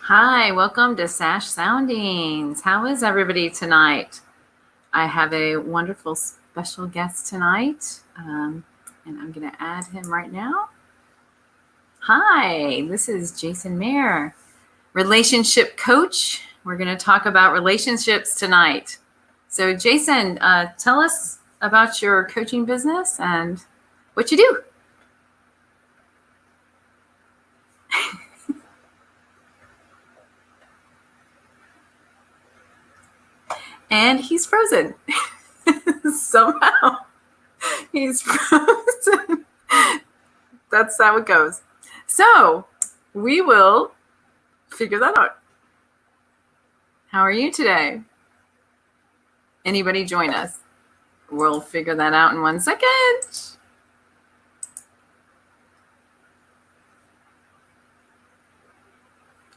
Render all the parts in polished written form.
Hi, welcome to Sash Soundings. How is everybody tonight? I have a wonderful special guest tonight, and I'm going to add him right now. Hi, this is Jayson Mair, relationship coach. We're going to talk about relationships tonight. So, Jayson, tell us about your coaching business and what you do. And he's frozen. Somehow he's frozen. That's how it goes. So we will figure that out. How are you today? Anybody join us? We'll figure that out in 1 second.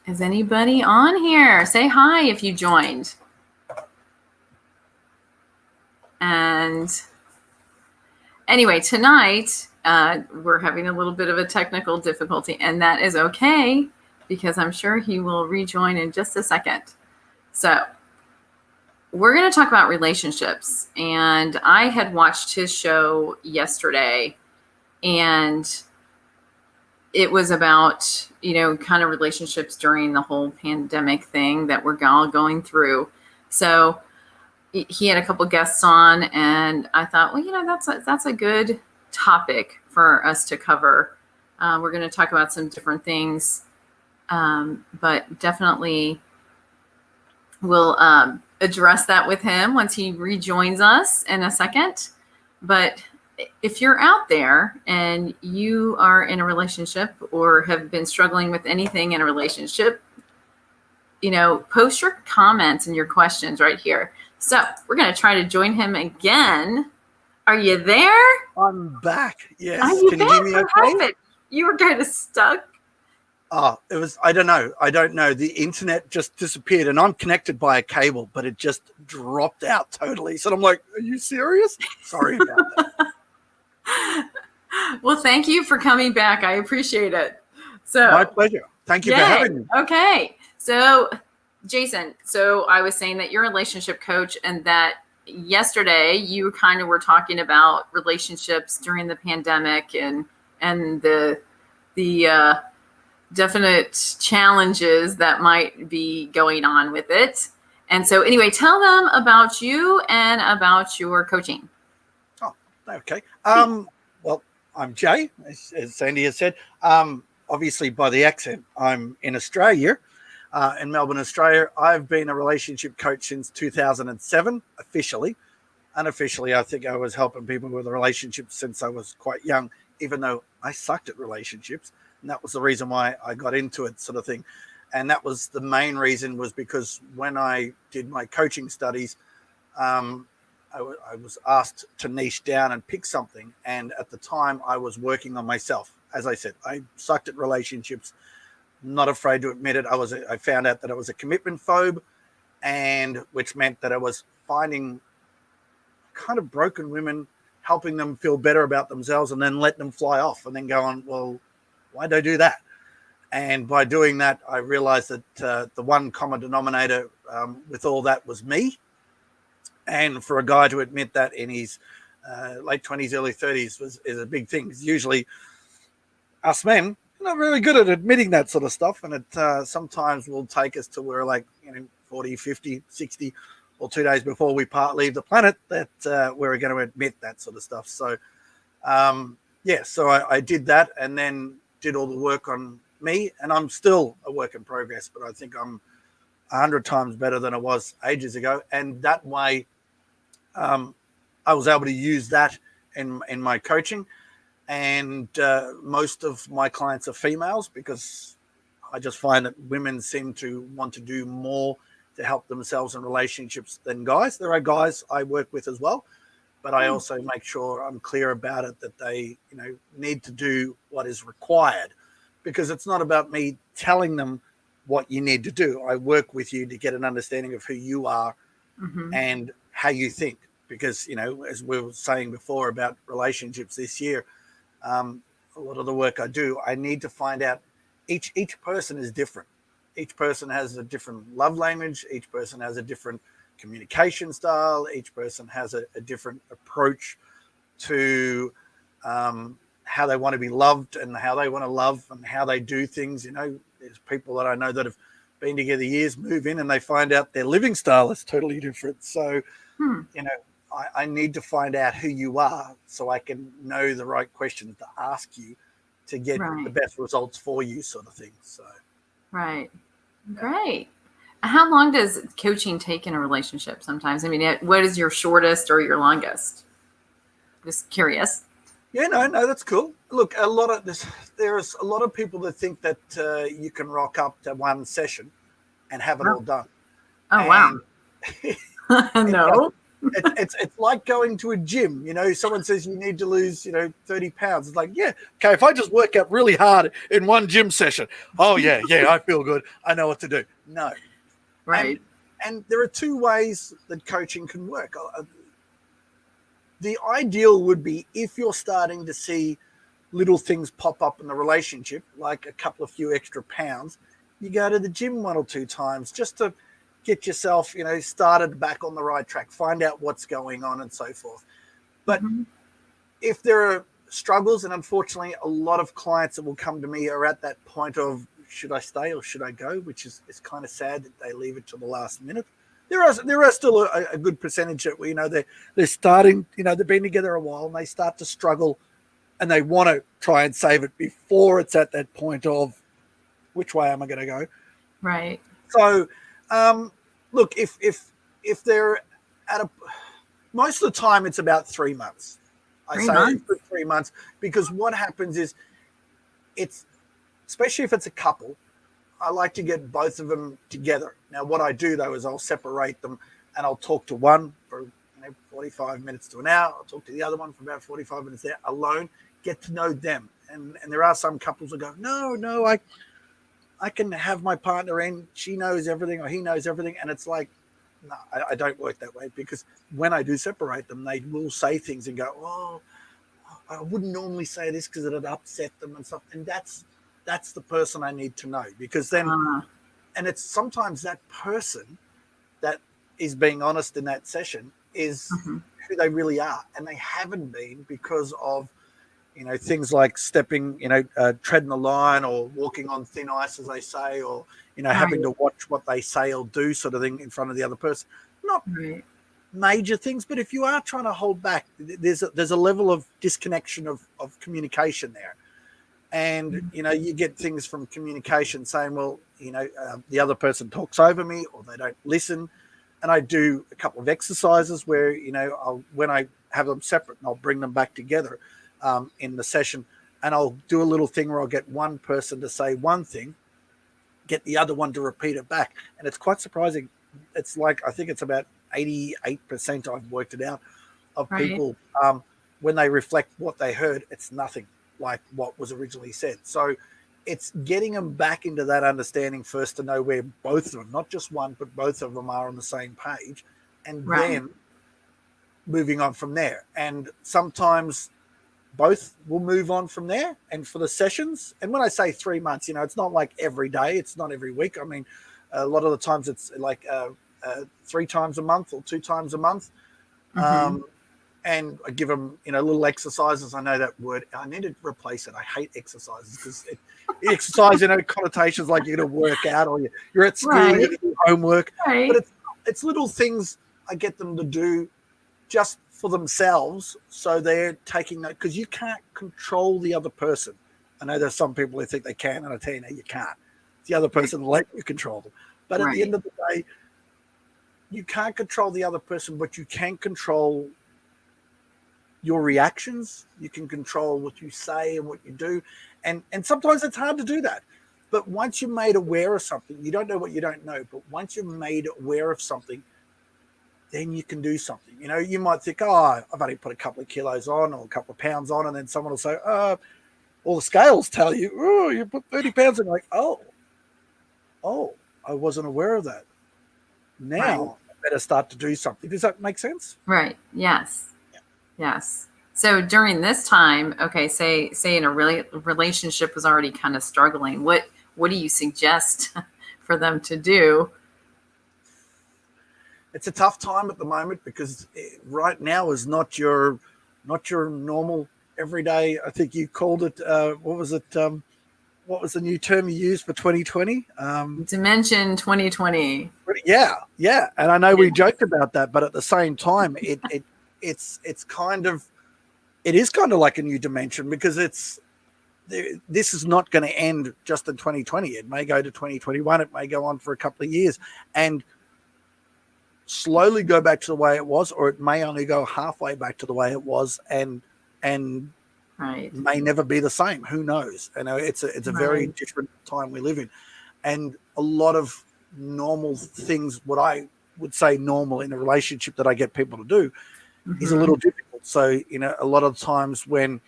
Is anybody on here? Say hi if you joined. And anyway, tonight we're having a little bit of a technical difficulty, and that is okay because I'm sure he will rejoin in just a second. So we're going to talk about relationships, and I had watched his show yesterday, and it was about, kind of relationships during the whole pandemic thing that we're all going through. So he had a couple guests on, and I thought, well, that's a good topic for us to cover. We're going to talk about some different things, but definitely we'll address that with him once he rejoins us in a second. But if you're out there and you are in a relationship or have been struggling with anything in a relationship, post your comments and your questions right here. So we're going to try to join him again. Are you there? I'm back. Yes. Can you hear me okay? You were kind of stuck. Oh, I don't know. The internet just disappeared, and I'm connected by a cable, but it just dropped out totally. So I'm like, are you serious? Sorry about that. Well, thank you for coming back. I appreciate it. So my pleasure. Thank you for having me. Okay. So Jayson, I was saying that you're a relationship coach, and that yesterday you kind of were talking about relationships during the pandemic and the definite challenges that might be going on with it. And so anyway, tell them about you and about your coaching. Oh, okay. Well, I'm Jay, as Sandy has said. Obviously by the accent, I'm in Australia. In Melbourne, Australia. I've been a relationship coach since 2007, officially. Unofficially, I think I was helping people with relationships since I was quite young, even though I sucked at relationships. And that was the reason why I got into it, sort of thing. And that was the main reason, was because when I did my coaching studies, I was asked to niche down and pick something. And at the time, I was working on myself. As I said, I sucked at relationships. Not afraid to admit it. I found out that I was a commitment phobe, and which meant that I was finding kind of broken women, helping them feel better about themselves, and then letting them fly off, and then going, well, why'd I do that? And by doing that, I realized that the one common denominator with all that was me. And for a guy to admit that in his late 20s, early 30s is a big thing. Usually us men are not really good at admitting that sort of stuff. And it sometimes will take us to where 40, 50, 60, or 2 days before we leave the planet that we're going to admit that sort of stuff. So, so I did that, and then did all the work on me, and I'm still a work in progress, but I think I'm 100 times better than I was ages ago. And that way, I was able to use that in my coaching. And most of my clients are females, because I just find that women seem to want to do more to help themselves in relationships than guys. There are guys I work with as well, but I also make sure I'm clear about it, that they, need to do what is required, because it's not about me telling them what you need to do. I work with you to get an understanding of who you are and how you think, because, as we were saying before about relationships this year, a lot of the work I do, I need to find out each person is different. each person has a different love language. Each person has a different communication style. Each person has a different approach to how they want to be loved and how they want to love and how they do things. There's people that I know that have been together years, move in, and they find out their living style is totally different. So, I need to find out who you are so I can know the right questions to ask you to get the best results for you, sort of thing. So, right. Great. How long does coaching take in a relationship sometimes? I mean, what is your shortest or your longest? Just curious. Yeah, no, that's cool. Look, there's a lot of people that think that you can rock up to one session and have it all done. Oh, wow. No. It's like going to a gym. Someone says you need to lose 30 pounds. It's like, yeah, okay, if I just work out really hard in one gym session, oh yeah, I feel good, I know what to do. No. Right. And there are two ways that coaching can work. The ideal would be if you're starting to see little things pop up in the relationship, like a few extra pounds, you go to the gym 1 or 2 times just to get yourself, started back on the right track, find out what's going on and so forth. But if there are struggles, and unfortunately a lot of clients that will come to me are at that point of, should I stay or should I go, which is kind of sad that they leave it to the last minute. There are still a good percentage that they're starting, they've been together a while and they start to struggle and they want to try and save it before it's at that point of, which way am I going to go? Right. So, look, if they're most of the time it's about 3 months. I say 3 months because what happens is especially if it's a couple, I like to get both of them together. Now, what I do, though, is I'll separate them and I'll talk to one for 45 minutes to an hour. I'll talk to the other one for about 45 minutes there alone, get to know them. And there are some couples that go, no, I can have my partner in. She knows everything or he knows everything. And it's like, no, I don't work that way because when I do separate them, they will say things and go, oh, I wouldn't normally say this because it'd upset them and stuff. And that's the person I need to know because then, and it's sometimes that person that is being honest in that session is who they really are. And they haven't been because of, things like stepping, treading the line or walking on thin ice, as they say, or, having to watch what they say or do sort of thing in front of the other person. Not major things, but if you are trying to hold back, there's a level of disconnection of communication there. And, you get things from communication saying, well, the other person talks over me or they don't listen. And I do a couple of exercises where, when I have them separate, and I'll bring them back together in the session, and I'll do a little thing where I'll get one person to say one thing, get the other one to repeat it back. And it's quite surprising. It's like, I think it's about 88%, I've worked it out, of people, when they reflect what they heard, it's nothing like what was originally said. So it's getting them back into that understanding first to know where both of them, not just one, but both of them are on the same page, and then moving on from there. And sometimes both will move on from there. And for the sessions, and when I say 3 months, it's not like every day, it's not every week. I mean, a lot of the times it's like 3 times a month or 2 times a month. And I give them, little exercises. I know that word. I need to replace it. I hate exercises because exercise, connotations like you're going to work out or you're at school, you're going to do homework. But it's little things I get them to do just for themselves. So they're taking that because you can't control the other person. I know there's some people who think they can, and I tell you, no, you can't. It's the other person let you control them. But at the end of the day, you can't control the other person, but you can control your reactions. You can control what you say and what you do. And sometimes it's hard to do that. But once you're made aware of something, you don't know what you don't know, but once you're made aware of something, then you can do something. You might think, oh, I've only put a couple of kilos on or a couple of pounds on, and then someone will say, all the scales tell you, oh, you put 30 pounds on. Like, oh, I wasn't aware of that. Now I better start to do something. Does that make sense? Right. Yes. Yes. So during this time, okay, say in a relationship was already kind of struggling, what do you suggest for them to do. It's a tough time at the moment because right now is not your normal everyday. I think you called it. What was it? What was the new term you used for 2020? Dimension 2020. Yeah. And I know we joked about that, but at the same time, it's kind of, it is kind of like a new dimension because this is not going to end just in 2020. It may go to 2021. It may go on for a couple of years and slowly go back to the way it was, or it may only go halfway back to the way it was and right. may never be the same. Who knows? You know, it's a very different time we live in. And a lot of normal things, what I would say normal in a relationship that I get people to do is a little difficult. So, you know, a lot of times when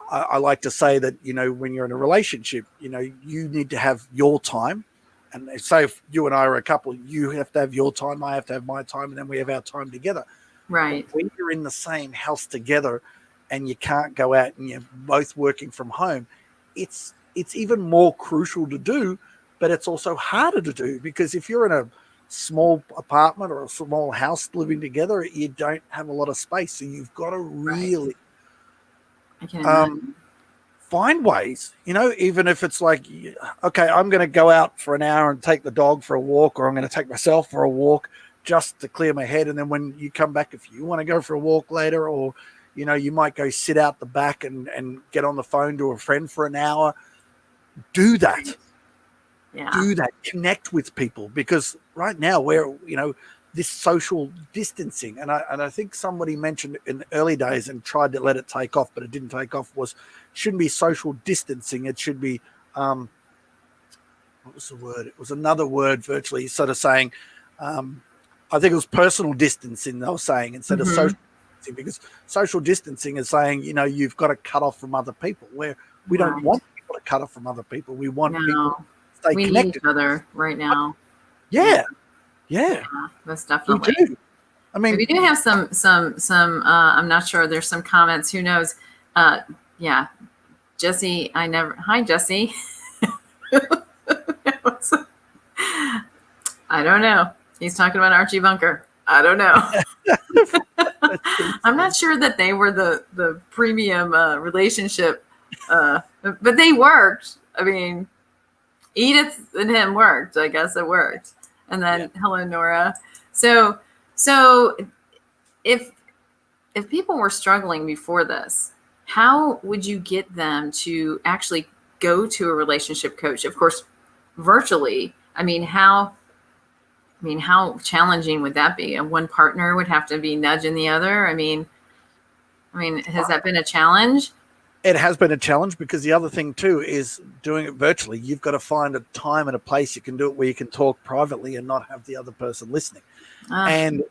I like to say that, you know, when you're in a relationship, you know, you need to have your time. And say if you and I are a couple, you have to have your time, I have to have my time, and then we have our time together. Right. But when you're in the same house together and you can't go out and you're both working from home, it's even more crucial to do, but it's also harder to do because if you're in a small apartment or a small house living together, you don't have a lot of space. So you've got to really find ways, you know, even if it's like, okay, I'm going to go out for an hour and take the dog for a walk, or I'm going to take myself for a walk just to clear my head. And then when you come back, if you want to go for a walk later, or, you know, you might go sit out the back and get on the phone to a friend for an hour, do that. Yeah. Do that. Connect with people, because right now we're, you know, this social distancing, and I think somebody mentioned in the early days and tried to let it take off, but it didn't take off, was shouldn't be social distancing. It should be, what was the word? It was another word virtually sort of saying, I think it was personal distancing they were saying instead of social distancing, because social distancing is saying, you know, you've got to cut off from other people, where we don't want people to cut off from other people. We want people to stay connected. Need each other right now. Yeah, that's definitely. We do. I mean, we do have some. I'm not sure. There's some comments. Who knows? Yeah, Jesse. Hi, Jesse. I don't know. He's talking about Archie Bunker. I don't know. I'm not sure that they were the premium relationship, but they worked. I mean, Edith and him worked. I guess it worked. And then hello, Nora. So if people were struggling before this, how would you get them to actually go to a relationship coach? Of course, virtually. I mean, how challenging would that be? And one partner would have to be nudging the other. I mean, has that been a challenge? It has been a challenge, because the other thing too is doing it virtually. You've got to find a time and a place you can do it where you can talk privately and not have the other person listening. And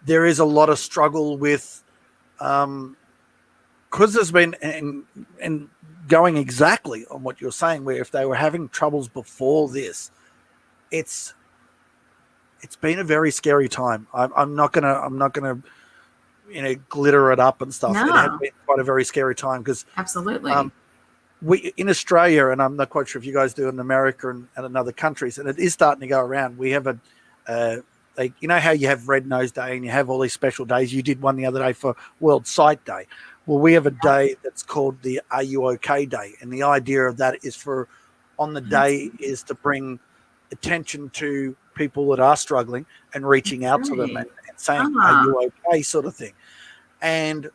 there is a lot of struggle with, because there's been, and going exactly on what you're saying, where if they were having troubles before this, it's been a very scary time. I'm not gonna you know, glitter it up and stuff. No. It has been quite a very scary time, because absolutely we in Australia, and I'm not quite sure if you guys do in America and in other countries, and it is starting to go around. We have like, you know how you have Red Nose Day and you have all these special days. You did one the other day for World Sight Day. Well, we have a day that's called the Are You OK Day, and the idea of that is on the day is to bring attention to people that are struggling and reaching out to them and saying, are you okay, sort of thing. And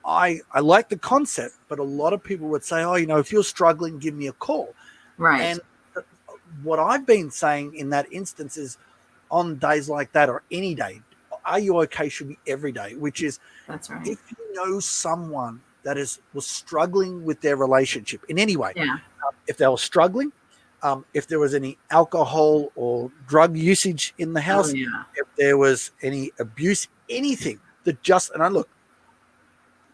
I like the concept, but a lot of people would say, oh, you know, if you're struggling, give me a call. Right. And what I've been saying in that instance is, on days like that, or any day, are you okay should be every day, which is, that's right. If you know someone that was struggling with their relationship in any way, if they were struggling, if there was any alcohol or drug usage in the house, if there was any abuse, anything that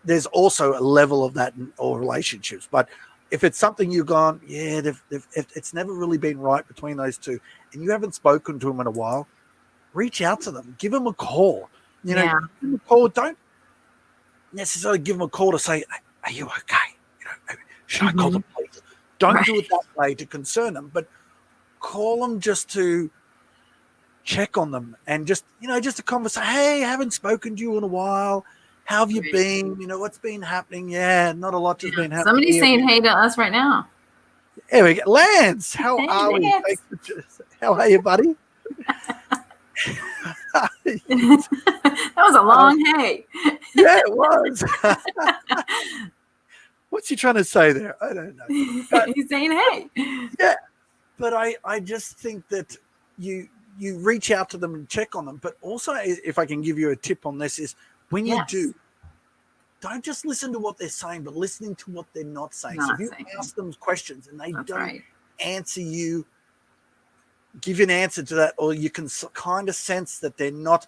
there's also a level of that in all relationships. But if it's something you've gone, it's never really been right between those two, and you haven't spoken to them in a while, reach out to them, give them a call. You know, give them a call. Don't necessarily give them a call to say, are you okay? You know, should I call the police? Don't do it that way to concern them, but call them just to check on them and just, just a conversation. Hey, haven't spoken to you in a while. How have you Right. been? What's been happening? Yeah, not a lot has been happening. Somebody's saying hey to us right now. There we go. Lance, how Hey, are we? Lance. How are you, buddy? That was a long hey. Yeah, it was. What's he trying to say there? I don't know. But, he's saying hey. Yeah, but I just think that you reach out to them and check on them. But also, if I can give you a tip on this, is when you do, don't just listen to what they're saying, but listening to what they're not saying. So if you ask them questions and they don't answer you, give you an answer to that, or you can kind of sense that they're not,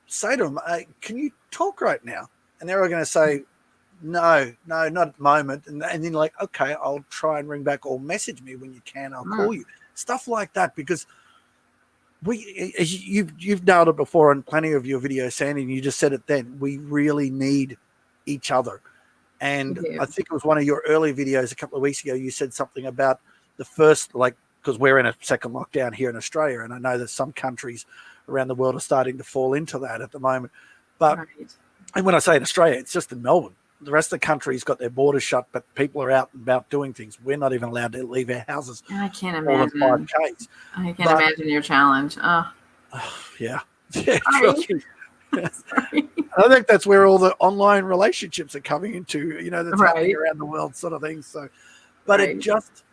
say to them, can you talk right now? And they're going to say, no, not at the moment. And then like, okay, I'll try and ring back, or message me when you can, I'll call you. Stuff like that, because you've nailed it before on plenty of your videos, Sandy, and you just said it then. We really need each other. And I think it was one of your early videos a couple of weeks ago, you said something about the first, because we're in a second lockdown here in Australia, and I know that some countries around the world are starting to fall into that at the moment. But and when I say in Australia, it's just in Melbourne. The rest of the country's got their borders shut, but people are out and about doing things. We're not even allowed to leave our houses. I can't imagine. 5Ks. I can't imagine your challenge. Yeah. Trust me. I think that's where all the online relationships are coming into, that's happening around the world, sort of thing. So, but it just,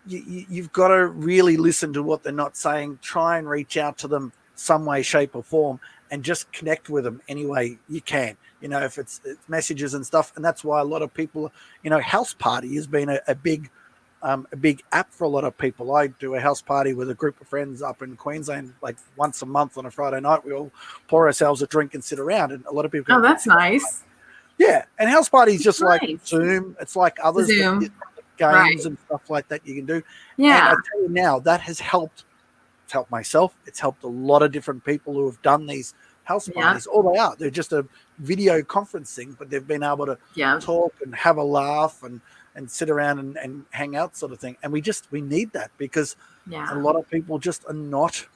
you've got to really listen to what they're not saying. Try and reach out to them some way, shape, or form, and just connect with them any way you can. If it's messages and stuff, and that's why a lot of people, house party has been a big app for a lot of people. I do a house party with a group of friends up in Queensland, like once a month on a Friday night. We all pour ourselves a drink and sit around, and a lot of people go, oh, that's nice. Yeah, and house party is just like Zoom. It's like others, Zoom. Games and stuff like that you can do. Yeah, and I tell you now, that has helped. It's helped myself. It's helped a lot of different people who have done these house parties. All they are, they're just a video conferencing, but they've been able to talk and have a laugh and sit around and hang out, sort of thing. And we need that, because a lot of people just are not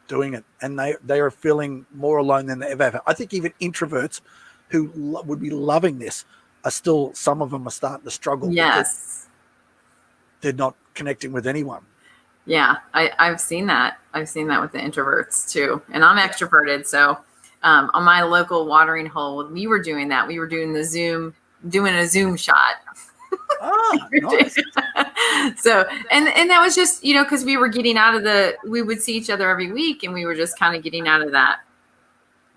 doing it, and they are feeling more alone than they ever have. I think even introverts who would be loving this are still, some of them are starting to struggle. Yes, they're not connecting with anyone. Yeah, I've seen that. I've seen that with the introverts too. And I'm extroverted. So on my local watering hole, we were doing that. We were doing a Zoom shot. Nice. So, and that was just, because we were getting out of we would see each other every week, and we were just kind of getting out of that,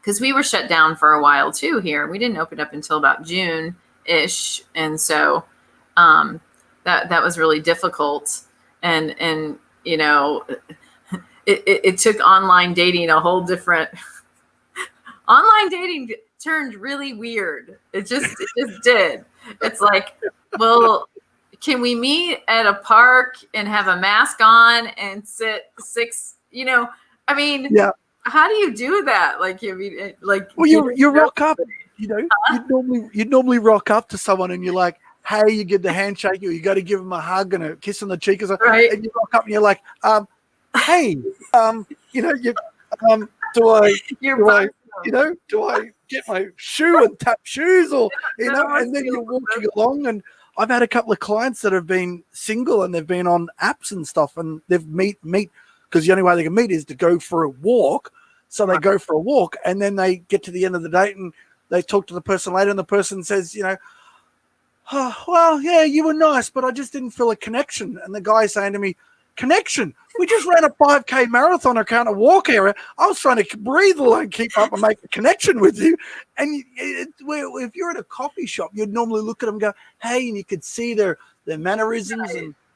because we were shut down for a while too here. We didn't open up until about June-ish. And so that was really difficult. And it took online dating a whole different. Online dating turned really weird. It just did. It's like, well, can we meet at a park and have a mask on and sit six? How do you do that? Well, you rock up. You'd normally rock up to someone and you're like, hey, you give the handshake, or you got to give them a hug and a kiss on the cheek, or something, and you rock up and you're like, hey, do I get my shoe and tap shoes, or and then you're walking along. And I've had a couple of clients that have been single and they've been on apps and stuff, and they've meet because the only way they can meet is to go for a walk. So they go for a walk, and then they get to the end of the date and they talk to the person later, and the person says, oh, well, yeah, you were nice, but I just didn't feel a connection. And the guy's saying to me, connection? We just ran a 5K marathon around a walk area. I was trying to breathe alone, keep up and make a connection with you. And if you're at a coffee shop, you'd normally look at them and go, hey, and you could see their mannerisms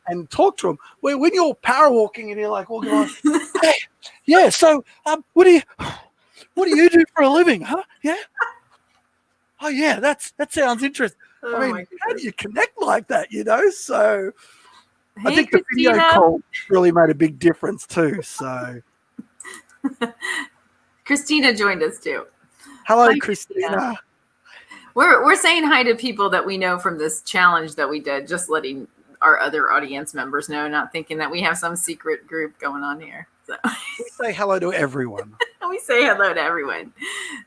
and talk to them. Where when you're power walking and you're like walking on, hey, yeah, so what do you do for a living, huh? Yeah. Oh, yeah, that sounds interesting. How do you connect like that, So I think the video call really made a big difference too. So Christina joined us too. Hello, Christina. We're saying hi to people that we know from this challenge that we did, just letting our other audience members know, not thinking that we have some secret group going on here. So We say hello to everyone. we say hello to everyone.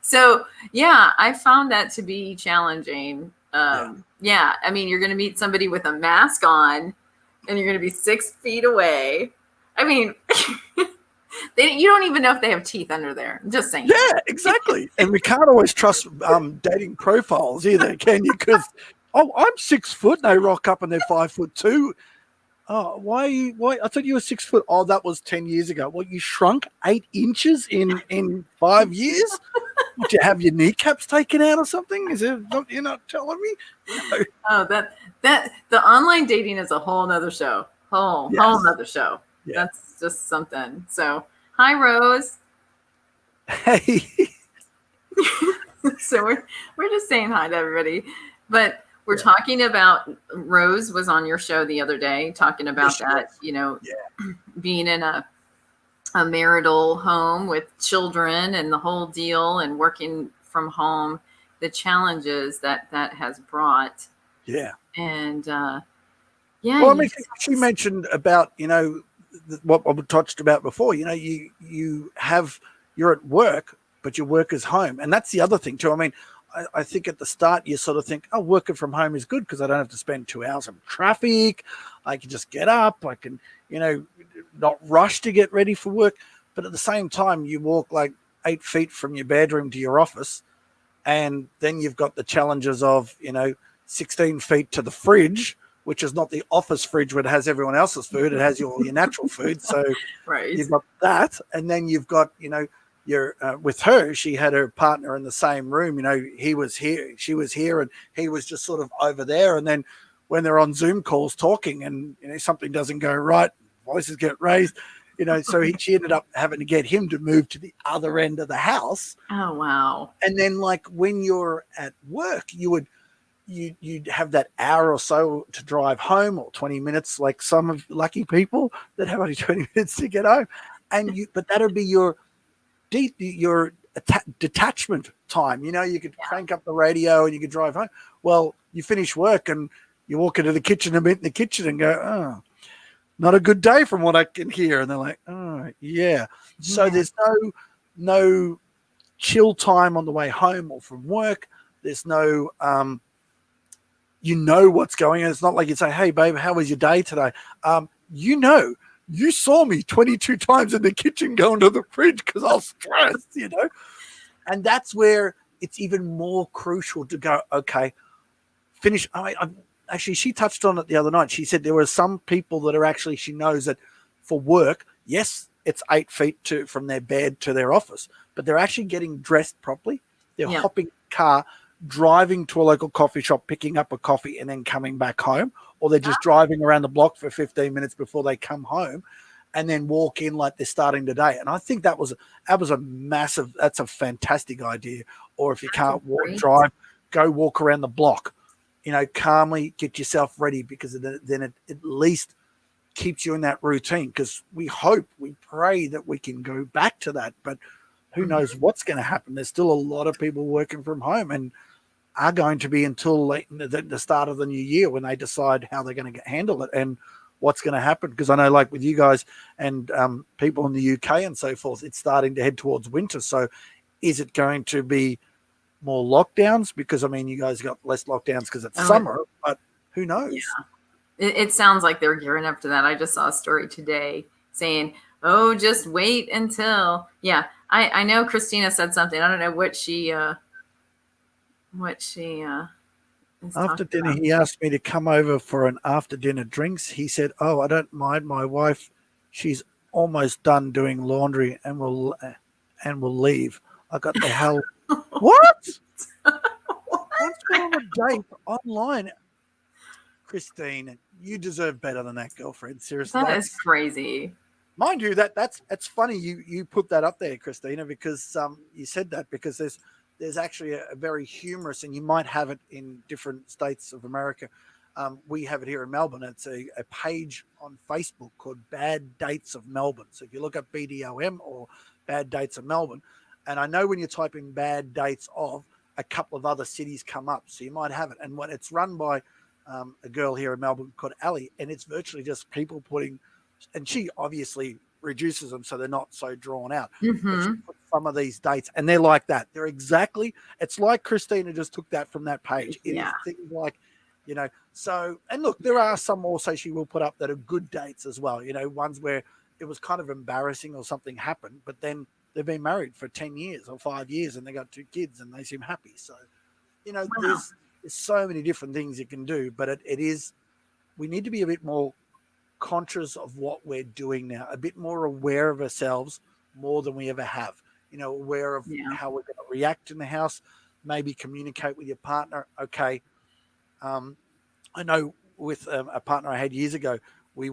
So yeah, I found that to be challenging. Yeah, I mean, you're going to meet somebody with a mask on, and you're going to be 6 feet away. I mean, you don't even know if they have teeth under there. I'm just saying. Yeah, exactly. And we can't always trust dating profiles either, can you? Because I'm 6 foot, and they rock up and they're 5'2". Oh, why? Why? I thought you were 6 foot. Oh, that was 10 years ago. Well, you shrunk 8 inches in 5 years. Would you have your kneecaps taken out or something? Is it? You're not telling me? No. Oh, that the online dating is a whole nother show. Whole nother show. Yeah. That's just something. So hi, Rose. Hey. So we're just saying hi to everybody, but we're talking about, Rose was on your show the other day talking about being in a marital home with children and the whole deal, and working from home, the challenges that has brought. Yeah. And well, I mean, she mentioned about what I touched about before. You're at work, but your work is home, and that's the other thing too. I mean, I think at the start you sort of think, oh, working from home is good because I don't have to spend 2 hours in traffic. I can just get up. I can, not rush to get ready for work. But at the same time, you walk like 8 feet from your bedroom to your office, and then you've got the challenges of 16 feet to the fridge, which is not the office fridge where it has everyone else's food. It has your natural food. So you've got that, and then you've got you're with her. She had her partner in the same room. He was here, she was here, and he was just sort of over there. And then when they're on Zoom calls talking, and something doesn't go right, voices get raised. So she ended up having to get him to move to the other end of the house. Oh wow! And then, like when you're at work, you'd have that hour or so to drive home, or 20 minutes, like some of lucky people that have only 20 minutes to get home. But that would be your detachment time. You could crank up the radio and you could drive home. Well, you finish work and you walk into the kitchen and meet in the kitchen and go, oh, not a good day from what I can hear. And they're like, oh, yeah. So there's no chill time on the way home or from work. There's no, what's going on. It's not like you say, hey, babe, how was your day today? You saw me 22 times in the kitchen going to the fridge because I was stressed, And that's where it's even more crucial to go, okay, finish. Actually, she touched on it the other night. She said there were some people that are actually, she knows that for work, yes, it's 8 feet from their bed to their office, but they're actually getting dressed properly. They're hopping in the car, driving to a local coffee shop, picking up a coffee, and then coming back home. Or they're just driving around the block for 15 minutes before they come home, and then walk in like they're starting the day. And I think that's a fantastic idea. Or if you can't drive, go walk around the block, calmly get yourself ready, because then it at least keeps you in that routine. Because we pray that we can go back to that, but who knows what's going to happen. There's still a lot of people working from home and are going to be until the start of the new year when they decide how they're going to handle it and what's going to happen. Because I know, like with you guys and people in the UK and so forth, it's starting to head towards winter. So is it going to be more lockdowns? Because, I mean, you guys got less lockdowns because it's summer, but who knows? Yeah. It sounds like they're gearing up to that. I just saw a story today saying, oh, just wait until, I know Christina said something. I don't know what she after dinner, he asked me to come over for an after dinner drinks. He said, oh, I don't mind. My wife, she's almost done doing laundry and will leave. I got the hell. What? What's going on a date online? Christine, you deserve better than that, girlfriend. Seriously. That is crazy. Mind you, that's funny you put that up there, Christina, because you said that, because there's actually a very humorous, and you might have it in different states of America. We have it here in Melbourne. It's a page on Facebook called Bad Dates of Melbourne. So if you look up BDOM or Bad Dates of Melbourne, and I know when you type in Bad Dates of, a couple of other cities come up. So you might have it. And when it's run by a girl here in Melbourne called Ali, and it's virtually just people putting, and she obviously reduces them so they're not so drawn out. But she Mm-hmm. puts some of these dates, and they're like that. They're exactly. It's like Christina just took that from that page. It is Yeah. things like, So, and look, there are some also she will put up that are good dates as well. Ones where it was kind of embarrassing or something happened, but then they've been married for 10 years or 5 years and they got 2 kids and they seem happy. So, Wow. there's so many different things you can do, but it is, we need to be a bit more conscious of what we're doing now, a bit more aware of ourselves more than we ever have, aware of Yeah. how we're going to react in the house, maybe communicate with your partner. Okay. I know with a partner I had years ago, we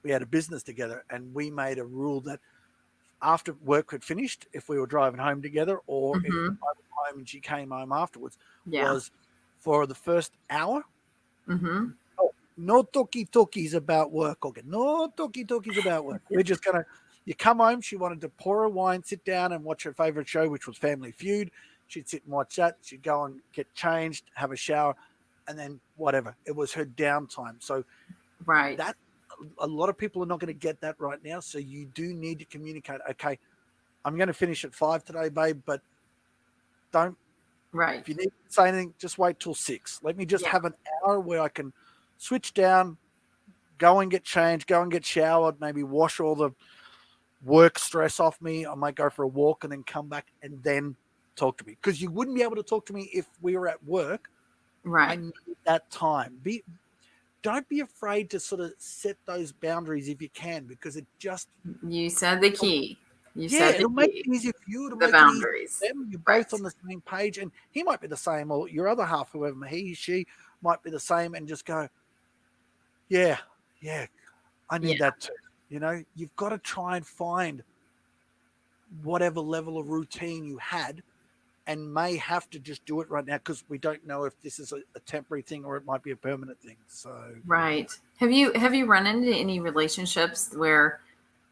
had a business together and we made a rule that after work had finished, if we were driving home together or if Mm-hmm. I was home and she came home afterwards, Yeah. was for the first hour, Mm-hmm. oh, no talkie talkies about work. Okay, no talkie talkies about work. We're just gonna. You come home. She wanted to pour her wine, sit down, and watch her favorite show, which was Family Feud. She'd sit and watch that. She'd go and get changed, have a shower, and then whatever. It was her downtime. So Right. that a lot of people are not going to get that right now. So you do need to communicate. Okay, I'm going to finish at 5 today, babe, but don't. Right. If you need to say anything, just wait till 6. Let me just Yeah. have an hour where I can switch down, go and get changed, go and get showered, maybe wash all the work stress off me. I might go for a walk and then come back and then talk to me. Because you wouldn't be able to talk to me if we were at work. I Right. need that time. Don't be afraid to sort of set those boundaries if you can, because it just You said the key. You yeah, said the it'll make key. it easier for you. It'll The make it easier boundaries. for them. You're both Right. on the same page, and he might be the same, or your other half, whoever she might be the same, and just go, yeah, yeah, I Yeah. need that too. You've got to try and find whatever level of routine you had and may have to just do it right now because we don't know if this is a temporary thing or it might be a permanent thing. So, Right. Have you run into any relationships where,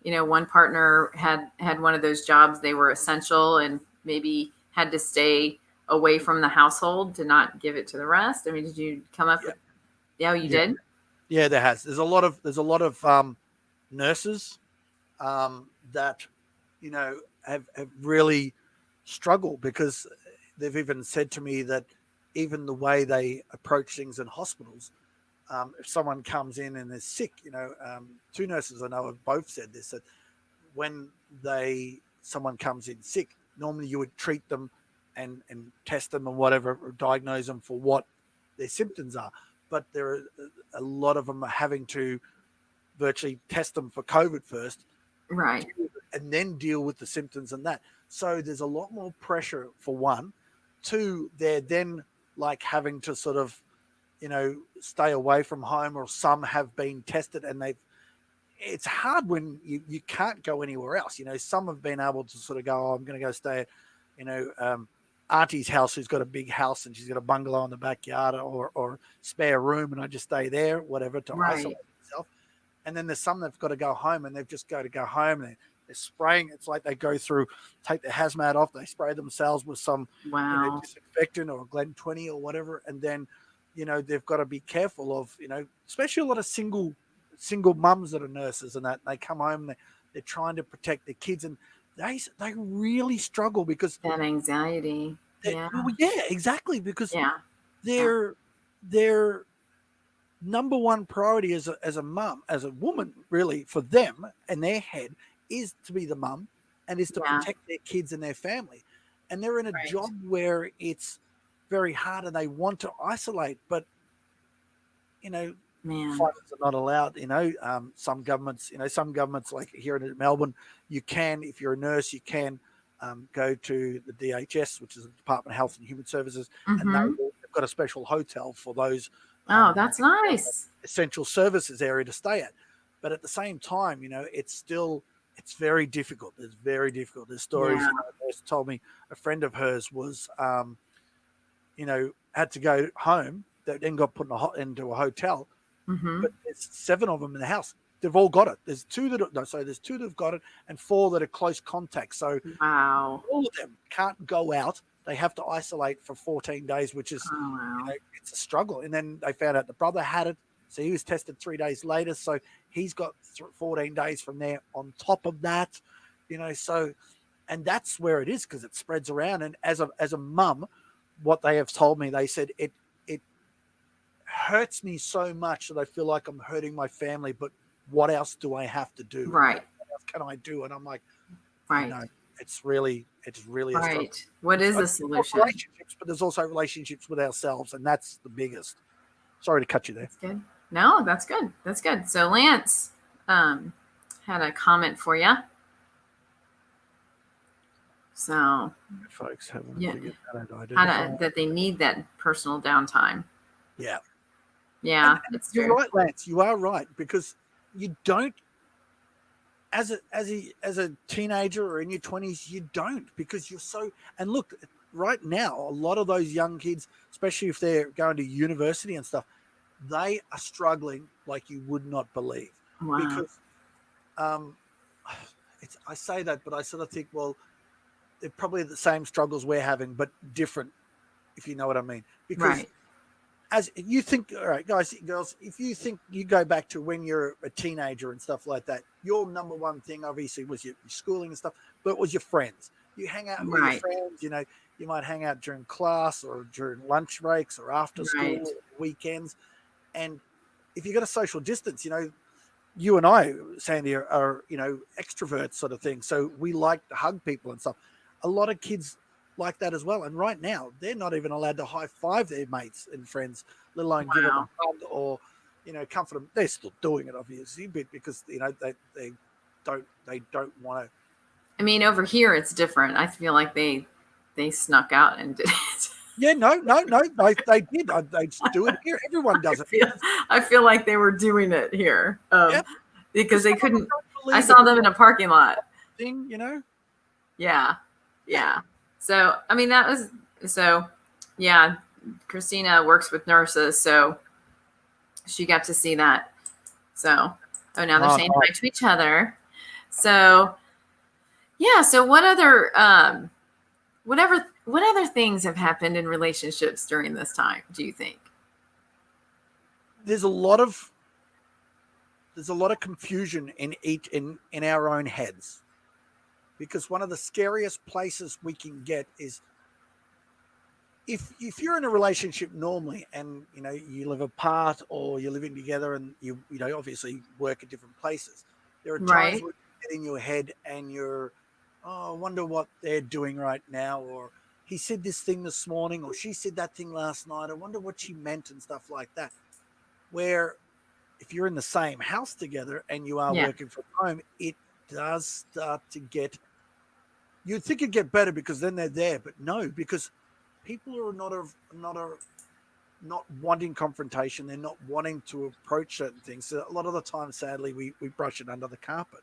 one partner had one of those jobs, they were essential and maybe had to stay away from the household to not give it to the rest? I mean, did you come up yeah, with yeah, you yeah, did? yeah, there's a lot of nurses that have really struggled because they've even said to me that even the way they approach things in hospitals, if someone comes in and is sick, two nurses I know have both said this, that when someone comes in sick, normally you would treat them and test them and whatever, or diagnose them for what their symptoms are. But there are a lot of them are having to virtually test them for COVID first, Right. and then deal with the symptoms and that. So there's a lot more pressure for one. Two, they're then like having to sort of, stay away from home, or some have been tested and it's hard when you can't go anywhere else. Some have been able to sort of go, oh, I'm going to go stay at, auntie's house, who's got a big house and she's got a bungalow in the backyard, or spare room, and I just stay there, whatever, to Right. isolate myself. And then there's some that've got to go home and they've just got to go home. And they're spraying. It's like they go through, take their hazmat off, they spray themselves with some, Wow. disinfectant or Glen 20 or whatever. And then, they've got to be careful of, especially a lot of single mums that are nurses and that. And they come home and they're trying to protect their kids, and they really struggle because That anxiety. Yeah. well, yeah, exactly, because Yeah. Yeah. their number one priority as a mum, as a woman, really, for them and their head, is to be the mum and is to Yeah. protect their kids and their family. And they're in a Right. job where it's very hard and they want to isolate, but you know, Man. finance are not allowed. Some governments like here in Melbourne, you can, if you're a nurse, you can go to the DHS, which is the Department of Health and Human Services, and Mm-hmm. they've got a special hotel for those Oh, um, that's nice. essential services area to stay at. But at the same time, it's very difficult. It's very difficult. There's stories, Yeah. a nurse told me a friend of hers was, had to go home, that then got put into a hotel, Mm-hmm. but there's 7 of them in the house. They've all got it. There's 2 there's 2 that have got it and 4 that are close contacts. So Wow. all of them can't go out they have to isolate for 14 days, which is, Oh wow. it's a struggle. And then they found out the brother had it. So he was tested 3 days later. So he's got 14 days from there on top of that, so, and that's where it is because it spreads around. And as a mum, what they have told me, they said it hurts me so much that I feel like I'm hurting my family. But what else do I have to do? And Right. what else can I do? And I'm like, Right. it's really a struggle. Right. What is the It's not solution? relationships, but there's also relationships with ourselves, and that's the biggest. Sorry to cut you there. That's good. No, that's good. That's good. So Lance had a comment for you. So Folks haven't yeah, figured that out. that they need that personal downtime. Yeah. Yeah, And it's you're true. right, Lance. You are right because you don't, as a teenager or in your 20s, you don't because you're so. And look, right now, a lot of those young kids, especially if they're going to university and stuff, they are struggling like you would not believe Wow. because I say that, but I sort of think, well, they're probably the same struggles we're having, but different, if you know what I mean. Because Right. as you think, all right, guys, girls, if you think you go back to when you're a teenager and stuff like that, your number one thing obviously was your schooling and stuff, but it was your friends. You hang out with your Right. friends, you might hang out during class or during lunch breaks or after school Right. or weekends. And if you got a social distance, you and I, Sandy, are extroverts sort of thing. So we like to hug people and stuff. A lot of kids like that as well. And right now, they're not even allowed to high five their mates and friends, let alone give them a Wow. hug or, comfort them. They're still doing it, obviously, but because they don't want to. I mean, over here it's different. I feel like they snuck out and did it. Yeah, no, they did. They do it here. Everyone does it. I feel like they were doing it here Yeah, because they couldn't. I believe saw it. them in a parking lot. Thing, Yeah, yeah. So I mean that was so. Yeah, Christina works with nurses, so she got to see that. So now they're saying hi to each other. So yeah. So what other what other things have happened in relationships during this time? Do you think? There's a lot of confusion in our own heads, because one of the scariest places we can get is if you're in a relationship normally and you live apart or you're living together and you obviously work at different places. There are times Right. where you get in your head and you're, oh, I wonder what they're doing right now, or he said this thing this morning or she said that thing last night, I wonder what she meant and stuff like that. Where if you're in the same house together and you are Yeah. working from home, it does start to get, you'd think it'd get better because then they're there, but no, because people are not wanting confrontation. They're not wanting to approach certain things. So a lot of the time, sadly, we brush it under the carpet.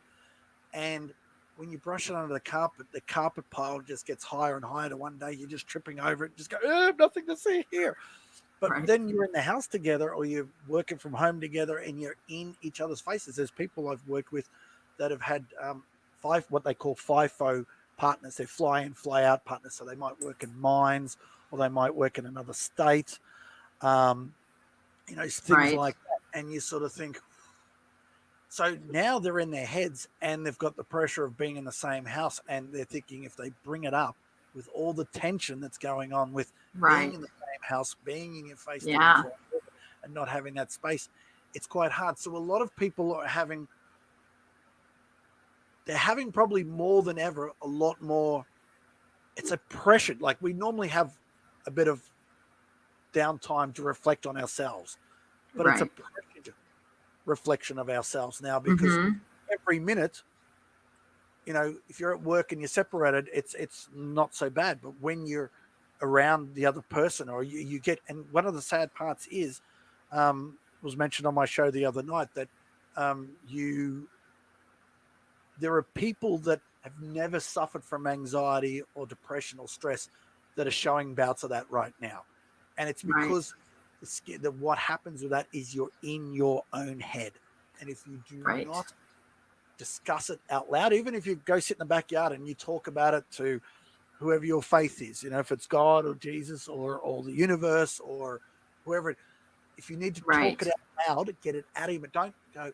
And when you brush it under the carpet pile just gets higher and higher. To one day you're just tripping over it, and just go, nothing to see here. But Right. then you're in the house together or you're working from home together and you're in each other's faces. There's people I've worked with that have had what they call FIFO partners. They're fly in, fly out partners. So they might work in mines or they might work in another state. Things Right. like that. And you sort of think, so now they're in their heads and they've got the pressure of being in the same house. And they're thinking if they bring it up with all the tension that's going on with being Right. in the same house, being in your face Yeah. 24/7 and not having that space, it's quite hard. So a lot of people are they're having probably more than ever, a lot more. It's a pressure. Like we normally have a bit of downtime to reflect on ourselves, but it's a Right. pressured reflection of ourselves now because Mm-hmm. every minute, if you're at work and you're separated, it's not so bad. But when you're around the other person or you get, and one of the sad parts is, was mentioned on my show the other night that there are people that have never suffered from anxiety or depression or stress that are showing bouts of that right now. And it's Right. because what happens with that is you're in your own head. And if you do Right. not discuss it out loud, even if you go sit in the backyard and you talk about it to whoever your faith is, if it's God or Jesus or the universe or whoever. If you need to talk Right. it out loud, get it out of you, but don't go,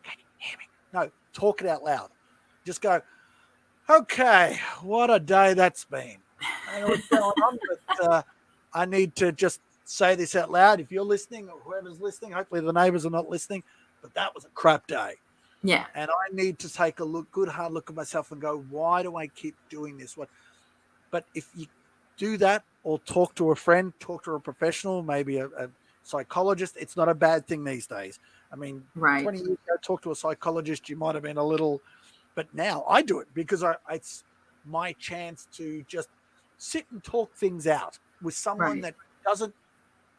can you hear me? No, talk it out loud. Just go, okay, what a day that's been. I don't know what's going on, but I need to just say this out loud. If you're listening or whoever's listening, hopefully the neighbors are not listening, but that was a crap day. Yeah. And I need to take a good hard look at myself and go, why do I keep doing this? But if you do that or talk to a friend, talk to a professional, maybe a psychologist, it's not a bad thing these days. I mean, Right. 20 years ago, talk to a psychologist, you might have been a little, but now I do it because it's my chance to just sit and talk things out with someone Right. that doesn't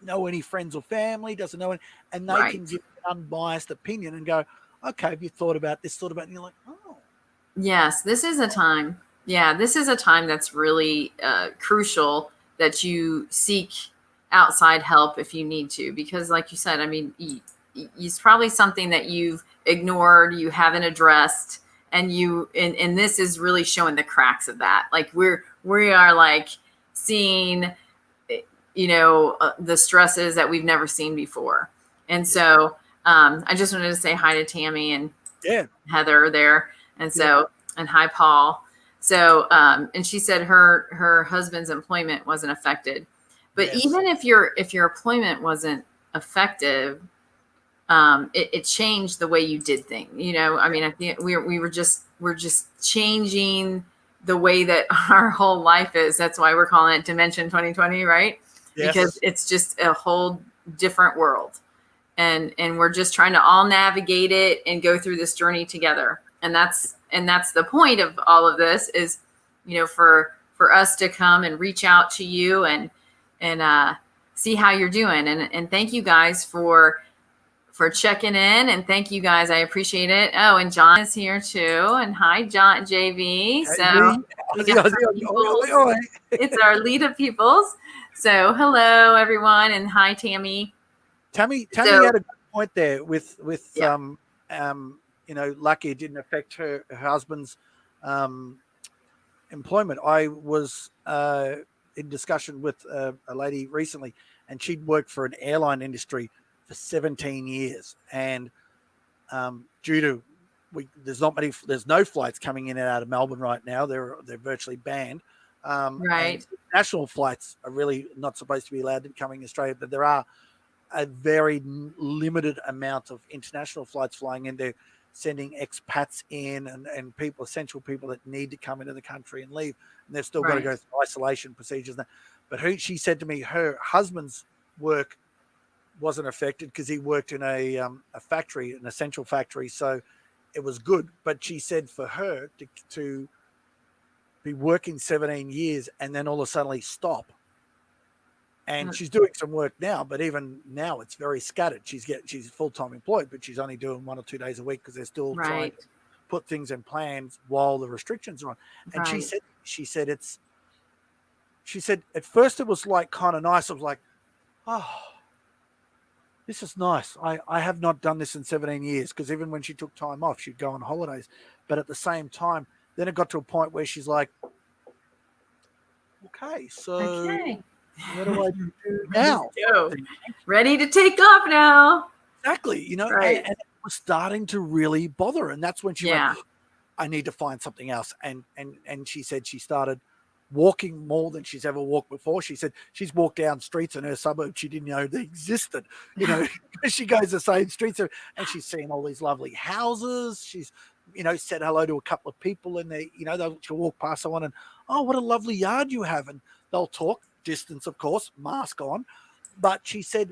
know any friends or family, doesn't know any, and they can Right. give an unbiased opinion and go, okay, have you thought about this, thought about it? And you're like, oh. Yes, this is a time. Yeah, this is a time that's really crucial that you seek outside help if you need to, because, like you said, I mean, it's probably something that you've ignored, you haven't addressed, and this is really showing the cracks of that. Like we are like seeing, the stresses that we've never seen before, and so I just wanted to say hi to Tammy and Yeah. Heather there. And so, and hi, Paul. So, and she said her husband's employment wasn't affected, but Yes. even if your employment wasn't effective, it changed the way you did things. I mean, I think we're just changing the way that our whole life is. That's why we're calling it Dimension 2020, right? Yes. Because it's just a whole different world. And we're just trying to all navigate it and go through this journey together. And that's the point of all of this is, for us to come and reach out to you and see how you're doing. And thank you guys for checking in, and thank you guys. I appreciate it. Oh, and John is here too. And hi, John JV. So we got it's our Lita peoples. So hello everyone, and hi Tammy. Tammy had a good point there with Yeah. lucky it didn't affect her husband's employment. I was in discussion with a lady recently, and she'd worked for an airline industry for 17 years, and due to there's no flights coming in and out of Melbourne right now. They're virtually banned. Right. National flights are really not supposed to be allowed to come in Australia, but there are a very limited amount of international flights flying in. They're sending expats in and people, essential people that need to come into the country and leave. And they've still got to go through isolation procedures. But she said to me, her husband's work wasn't affected because he worked in a factory, an essential factory. So it was good. But she said for her to be working 17 years and then all of a sudden stop. And she's doing some work now, but even now it's very scattered. She's full-time employed, but she's only doing 1 or 2 days a week because they're still trying to put things in plans while the restrictions are on. And she said at first it was like kind of nice. I was like, oh, this is nice. I have not done this in 17 years, because even when she took time off, she'd go on holidays. But at the same time, then it got to a point where she's like, okay, so what do I do now? Ready to take off now. Exactly. And it was starting to really bother her. And that's when she went, I need to find something else. And she said she started walking more than she's ever walked before. She said she's walked down streets in her suburb she didn't know they existed. She goes the same streets and she's seen all these lovely houses. She's, said hello to a couple of people and she'll walk past someone and, oh, what a lovely yard you have. And they'll talk, distance, of course, mask on. But she said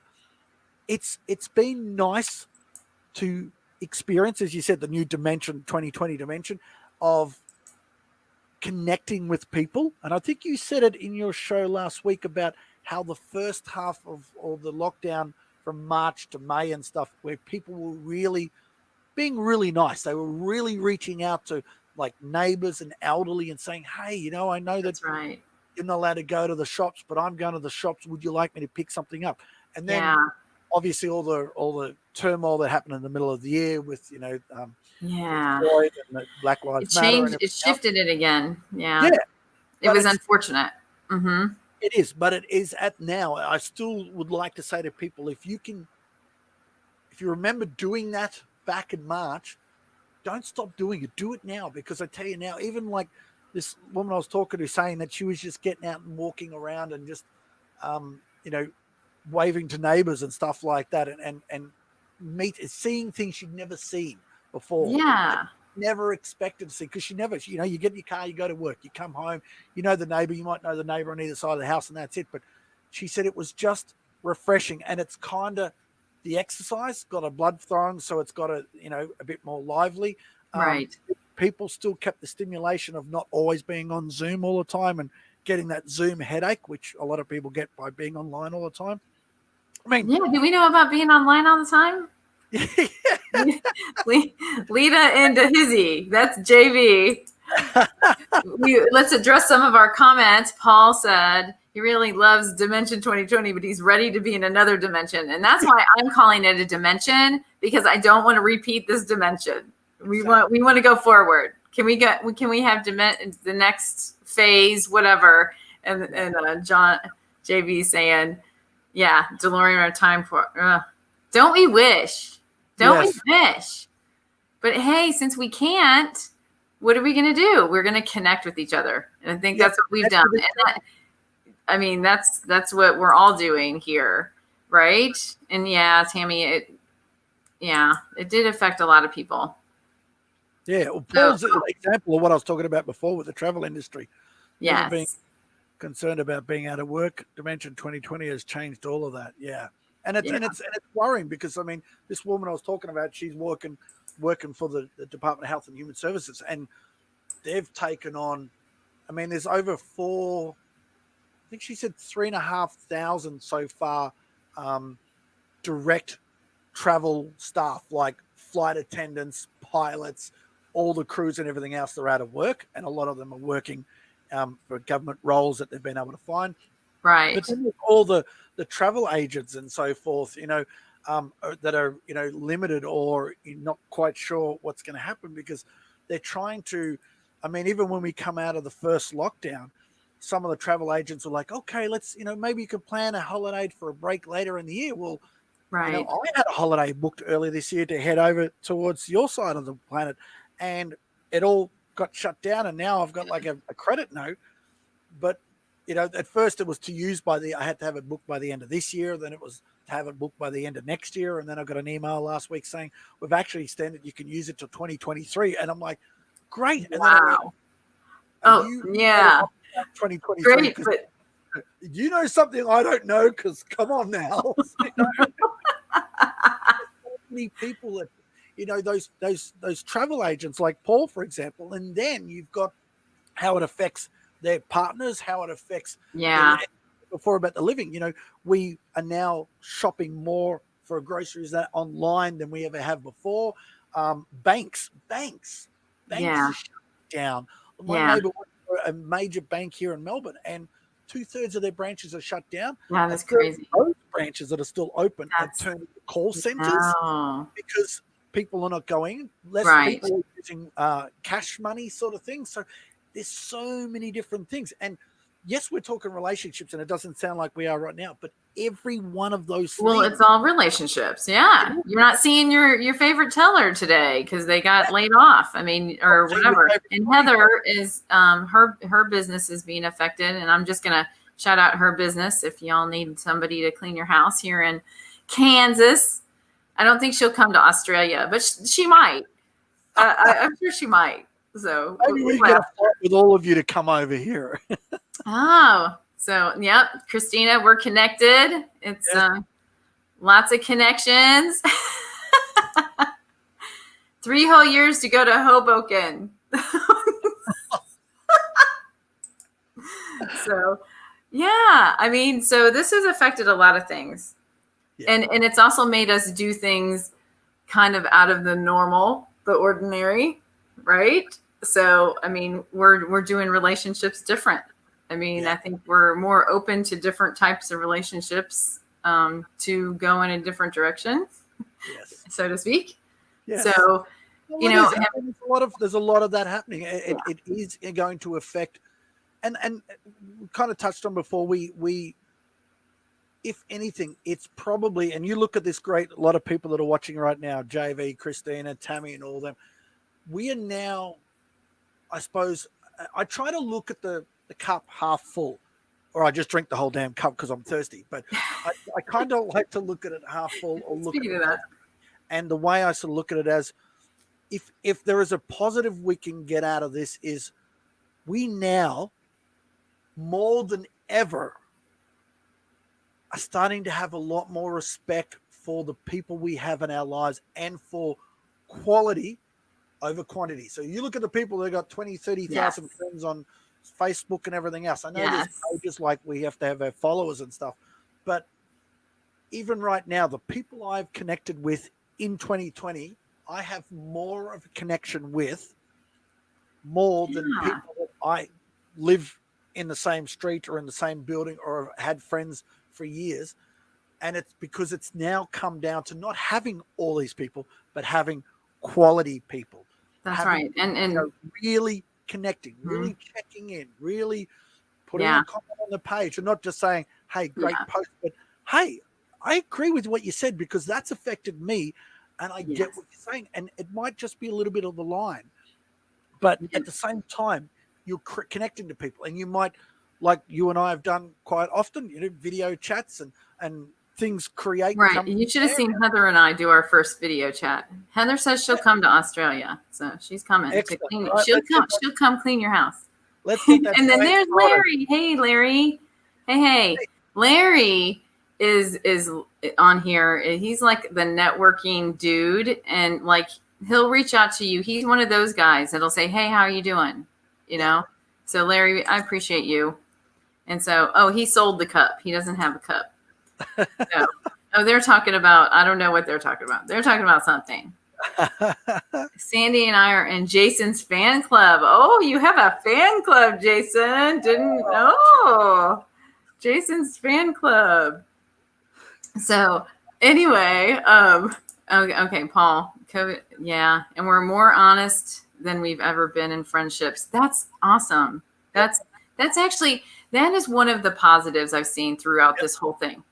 it's been nice to experience, as you said, the new dimension, 2020 dimension of connecting with people. And I think you said it in your show last week about how the first half of the lockdown from March to May and stuff, where people were really being really nice. They were really reaching out to like neighbors and elderly and saying, hey, I know that you're not allowed to go to the shops, but I'm going to the shops. Would you like me to pick something up? And then obviously all the turmoil that happened in the middle of the year with, Floyd and the Black Lives Matter. It shifted it again. Yeah. It was unfortunate. Mm-hmm. It is, but it is at now. I still would like to say to people, if you remember doing that back in March, don't stop doing it. Do it now, because I tell you now, even like this woman I was talking to saying that she was just getting out and walking around and just, you know, waving to neighbors and stuff like that, and seeing things she'd never seen before. Yeah. Never expected to see, because she never, you know, you get in your car, you go to work, you come home, you know the neighbor, you might know the neighbor on either side of the house, and that's it. But she said it was just refreshing, and it's kind of the exercise got her blood flowing, so it's got a, you know, a bit more lively. Right. People still kept the stimulation of not always being on Zoom all the time and getting that Zoom headache, which a lot of people get by being online all the time. I mean, yeah. Do we know about being online all the time? Lita and Hizzy. That's JV. Let's address some of our comments. Paul said he really loves Dimension 2020, but he's ready to be in another dimension. And that's why I'm calling it a dimension, because I don't want to repeat this dimension. We want to go forward. Can we have the next phase, whatever? And John JV saying, yeah, DeLorean our time for. Don't we wish? Don't we wish? But hey, since we can't, what are we going to do? We're going to connect with each other. And I think that's what we've done. And that's what we're all doing here. Right. And yeah, Tammy, it did affect a lot of people. Yeah. Well, Paul's an example of what I was talking about before with the travel industry. Yes. Being concerned about being out of work. Dimension 2020 has changed all of that. Yeah. And it's worrying, because I mean, this woman I was talking about, she's working for the Department of Health and Human Services, and they've taken on, I mean, there's over I think she said 3,500 so far, direct travel staff, like flight attendants, pilots, all the crews and everything else. They're out of work, and a lot of them are working for government roles that they've been able to find. Right. But then all the travel agents and so forth, you know, that are, you know, limited, or you're not quite sure what's going to happen, because they're trying to, I mean, even when we come out of the first lockdown, some of the travel agents are like, okay, let's, you know, maybe you could plan a holiday for a break later in the year. Well, right. You know, I had a holiday booked earlier this year to head over towards your side of the planet, and it all got shut down. And now I've got like a credit note, but you know, at first it was I had to have it booked by the end of this year. Then it was to have it booked by the end of next year. And then I got an email last week saying, we've actually extended, you can use it till 2023. And I'm like, great. And wow. Then yeah. 2023. Great, but you know something I don't know, because come on now. You know? So many people that, you know, those travel agents like Paul, for example, and then you've got how it affects their partners, how it affects before about the living. You know, we are now shopping more for groceries online than we ever have before. Banks are shut down. My neighbor went for a major bank here in Melbourne, and 2/3 of their branches are shut down. Yeah, that's crazy. Those branches that are still open are turned into call centers because people are not going. Less people are using cash money sort of thing. So there's so many different things. And yes, we're talking relationships, and it doesn't sound like we are right now, but every one of those things. Well, it's all relationships. Yeah. You're not seeing your favorite teller today because they got laid off. I mean, or whatever. And Heather is her business is being affected. And I'm just gonna shout out her business if y'all need somebody to clean your house here in Kansas. I don't think she'll come to Australia, but she might. I'm sure she might. So maybe we get a flight with all of you to come over here. So yep, Christina, we're connected. It's lots of connections. 3 whole years to go to Hoboken. So yeah, I mean, so this has affected a lot of things. Yeah. And it's also made us do things kind of out of the normal, the ordinary, right? So, I mean, we're doing relationships different. I mean, I think we're more open to different types of relationships to go in a different direction, so to speak. Yes. So, there's a lot of that happening. It is going to affect and we kind of touched on before, we if anything, it's probably, and you look at this great lot of people that are watching right now, JV, Christina, Tammy, and all them, we are now, I suppose, I try to look at the cup half full, or I just drink the whole damn cup because I'm thirsty. But I kind of like to look at it half full, or look Speaking at of it. that, And the way I sort of look at it as, if there is a positive we can get out of this, is we now, more than ever, are starting to have a lot more respect for the people we have in our lives and for quality over quantity. So you look at the people that got 20, 30,000 yes, friends on Facebook and everything else. I know there's yes, pages like we have to have our followers and stuff, but even right now, the people I've connected with in 2020, I have more of a connection with more than yeah, people that I live in the same street or in the same building or have had friends for years. And it's because it's now come down to not having all these people, but having quality people, that's having, right. And really connecting, mhm, really checking in, really putting yeah, a comment on the page, and not just saying, hey, great yeah, post, but hey, I agree with what you said because that's affected me and I get yes, what you're saying. And it might just be a little bit of a line, but yeah, at the same time, you're connecting to people, and you might, like you and I have done quite often, video chats and things right. come from You should have there. seen Heather and I do our first video chat. Heather says she'll come to Australia, so she's coming to Excellent. clean. All right, She'll come. She'll come clean your house. let's get that And then train there's started. Larry. Hey, Larry. Hey. Larry is on here. He's like the networking dude, and like he'll reach out to you. He's one of those guys that'll say, "Hey, how are you doing?" You Yeah. know. So Larry, I appreciate you. And so, oh, he sold the cup. He doesn't have a cup. So, oh, they're talking about. I don't know what they're talking about. They're talking about something. Sandy and I are in Jason's fan club. Oh, you have a fan club, Jason. Didn't oh Jason's fan club. So anyway, okay, Paul, COVID, yeah, and we're more honest than we've ever been in friendships. That's awesome. Yep. That's actually that is one of the positives I've seen throughout Yep. this whole thing.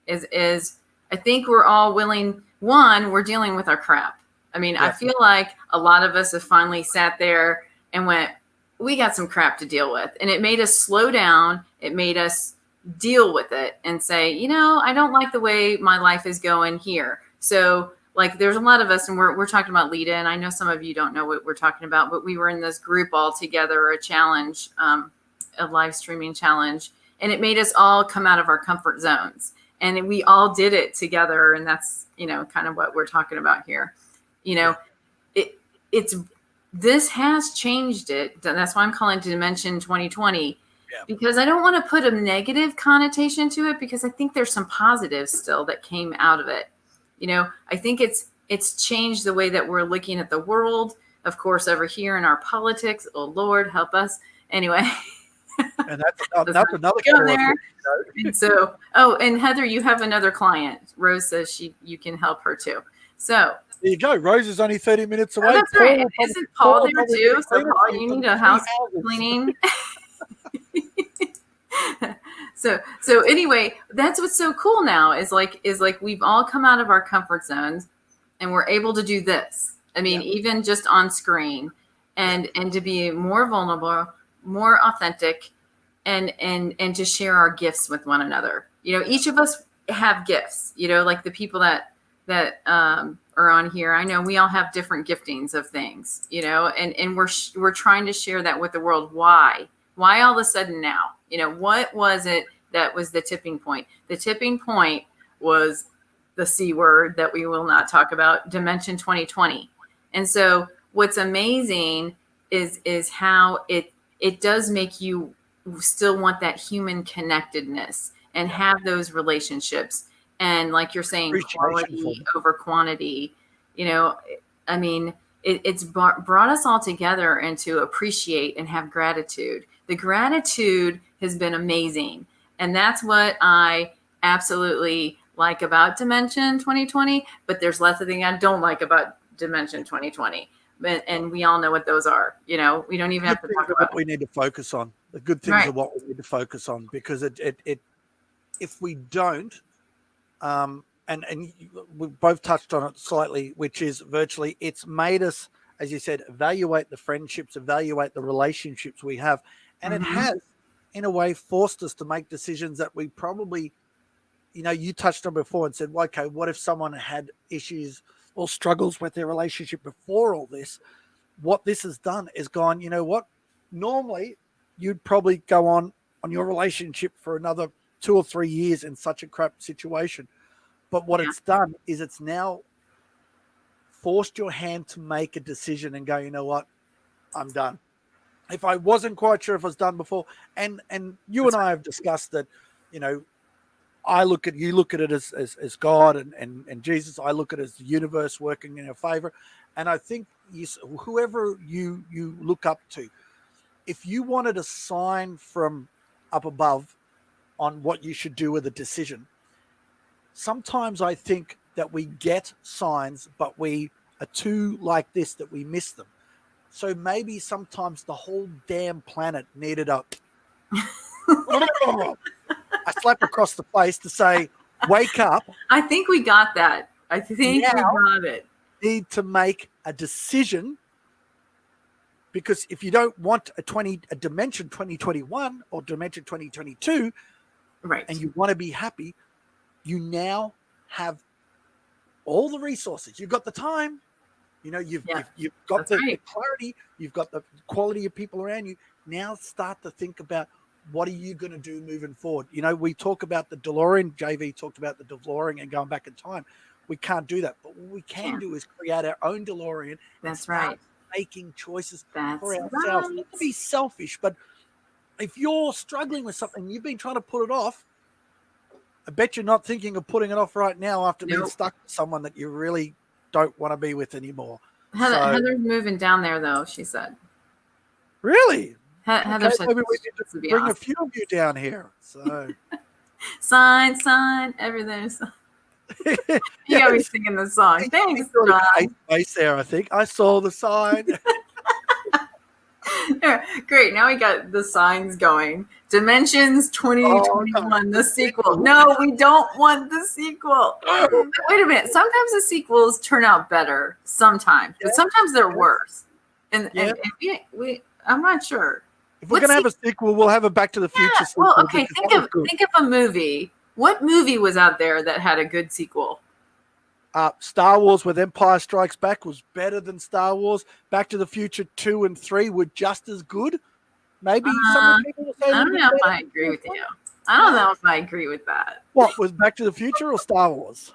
Is I think we're all willing. One, we're dealing with our crap. I mean, I Yep. feel like a lot of us have finally sat there and went, we got some crap to deal with. And it made us slow down. It made us deal with it and say, I don't like the way my life is going here. So, like, there's a lot of us, and we're talking about Lita, and I know some of you don't know what we're talking about, but we were in this group all together, a challenge, a live streaming challenge, and it made us all come out of our comfort zones. And we all did it together. And that's, kind of what we're talking about here. Yeah. It's this has changed it. That's why I'm calling it Dimension 2020, Yeah. because I don't want to put a negative connotation to it, because I think there's some positives still that came out of it. I think it's changed the way that we're looking at the world. Of course, over here in our politics, oh Lord, help us. Anyway. And that's another Go there. episode. And so, oh, and Heather, you have another client. Rose says you can help her too. So There you go. Rose is only 30 minutes away. that's right. will probably- Isn't Paul will there probably too? be So cleaner Paul, for you than need a 3 house houses. cleaning. so anyway, that's what's so cool now is like we've all come out of our comfort zones and we're able to do this. I mean, Yep. even just on screen and to be more vulnerable, more authentic, and to share our gifts with one another. Each of us have gifts, like the people that are on here. I know we all have different giftings of things, and we're trying to share that with the world. Why all of a sudden now? What was it that was the tipping point? The tipping point was the C word that we will not talk about, Dimension 2020. And so what's amazing is how it does make you still want that human connectedness and have those relationships. And like you're saying, Appreciation for quality them. over quantity. I mean, it's brought us all together and to appreciate and have gratitude. The gratitude has been amazing. And that's what I absolutely like about Dimension 2020. But there's lots of things I don't like about Dimension 2020. and we all know what those are. You know, we don't even Good have to things talk are about what we need to focus on. The good it. things Right. are what we need to focus on, because it if we don't, and we both touched on it slightly, which is virtually, it's made us, as you said, evaluate the friendships, evaluate the relationships we have, and it Mm-hmm. has, in a way, forced us to make decisions that we probably, you touched on before and said, well, okay, what if someone had issues or struggles with their relationship before all this? What this has done is gone, you know what? Normally, you'd probably go on your relationship for another 2 or 3 years in such a crap situation. But what Yeah. it's done is it's now forced your hand to make a decision and go, you know what? I'm done. If I wasn't quite sure if it was done before, and you That's and I have discussed that, you know, you look at it as God and Jesus. I look at it as the universe working in your favor. And I think whoever you look up to, if you wanted a sign from up above on what you should do with a decision, sometimes I think that we get signs, but we are too like this that we miss them. So maybe sometimes the whole damn planet needed a slap across the face to say, wake up. I think we got that. I think we Now got it. need to make a decision, because if you don't want a dimension 2021 or dimension 2022 Right. and you want to be happy, you now have all the resources. You've got the time, you've got That's right. the clarity, you've got the quality of people around you. Now start to think about, what are you going to do moving forward? We talk about the DeLorean. JV talked about the DeLorean and going back in time. We can't do that, but what we can do is create our own DeLorean and That's start right. making choices That's for ourselves. right. Not to be selfish, but if you're struggling with something, you've been trying to put it off, I bet you're not thinking of putting it off right now after being Nope. stuck with someone that you really don't want to be with anymore. Heather's moving down there, though, she said. Really? Heather Okay, said maybe we need to to be bring a awesome. few of you down here. So Sign, everything. You got me singing the song. Thanks, John. Base there, I think. I saw the sign. Great. Now we got the signs going. Dimensions 2021, the sequel. No, we don't want the sequel. Wait a minute. Sometimes the sequels turn out better. Sometimes, but sometimes they're worse. And I'm not sure. If we're going to have a sequel, we'll have a Back to the Future sequel. Well, okay. Think of a movie. What movie was out there that had a good sequel? Star Wars with Empire Strikes Back was better than Star Wars. Back to the Future 2 and 3 were just as good. Maybe some people will say. I don't know if I agree with you. I don't know if I agree with that. What was Back to the Future or Star Wars?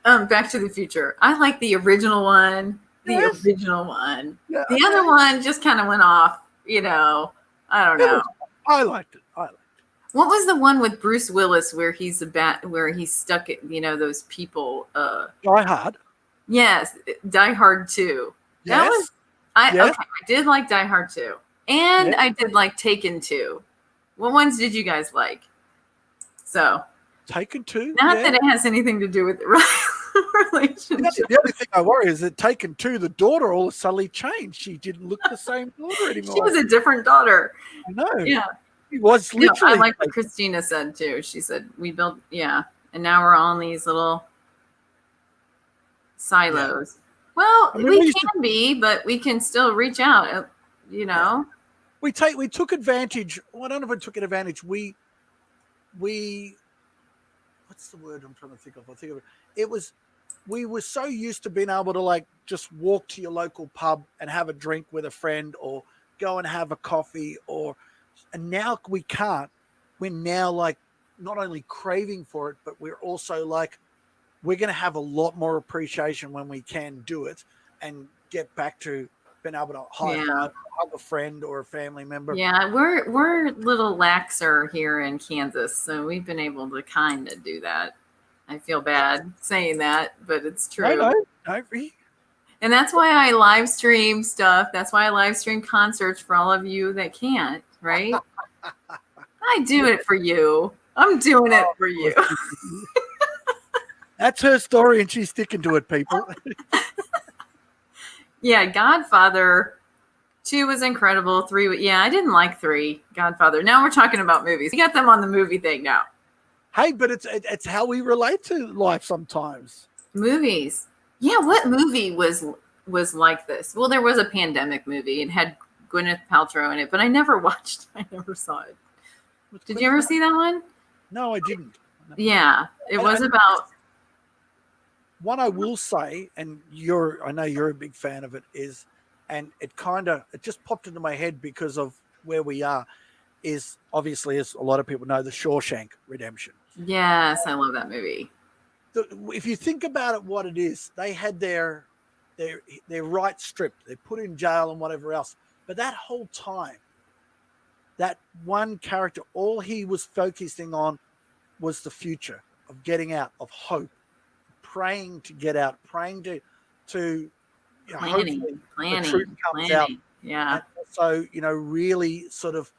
Back to the Future. I like the original one. Yes. Original one. Yeah, the other one just kind of went off. I don't know. I liked it. What was the one with Bruce Willis where he's stuck at those people? Die Hard. Yes, Die Hard 2. Yes. That was I did like Die Hard 2. And Yes. I did like Taken 2. What ones did you guys like? So Taken 2. Not that it has anything to do with the relationship. The only thing I worry is that Taken 2, the daughter all suddenly changed. She didn't look the same daughter anymore. She was a different daughter. I know. Yeah. It was literally. I like what Christina said too. She said we built, and now we're all in these little silos. Yeah. Well, we can be, but we can still reach out. Yeah. We took advantage. Well, I don't know if we took advantage. We what's the word I'm trying to think of? I think of it. We were so used to being able to just walk to your local pub and have a drink with a friend or go and have a coffee and now we can't. We're now not only craving for it, but we're also we're going to have a lot more appreciation when we can do it and get back to being able to hug a friend or a family member. Yeah, we're a little laxer here in Kansas, so we've been able to kind of do that. I feel bad saying that, but it's true. I agree. And that's why I live stream stuff. That's why I live stream concerts for all of you that can't, right? I do it for you. I'm doing it for you. That's her story, and she's sticking to it, people. Yeah, Godfather 2 was incredible. 3, yeah, I didn't like 3, Godfather. Now we're talking about movies. We got them on the movie thing now. Hey, but it's how we relate to life sometimes. Movies. Yeah, what movie was like this? Well, there was a pandemic movie. It had Gwyneth Paltrow in it, but I never watched. I never saw it. Did you ever see that one? No, I didn't. Yeah, it was And about. what I will say, and I know you're a big fan of it, is, and it just popped into my head because of where we are, is obviously, as a lot of people know, the Shawshank Redemption. Yes, I love that movie. If you think about it, what it is, they had their rights stripped, they're put in jail and whatever else. But that whole time, that one character, all he was focusing on was the future of getting out, of hope, praying to get out, praying to hopefully the truth comes out. Yeah. And so, really sort of,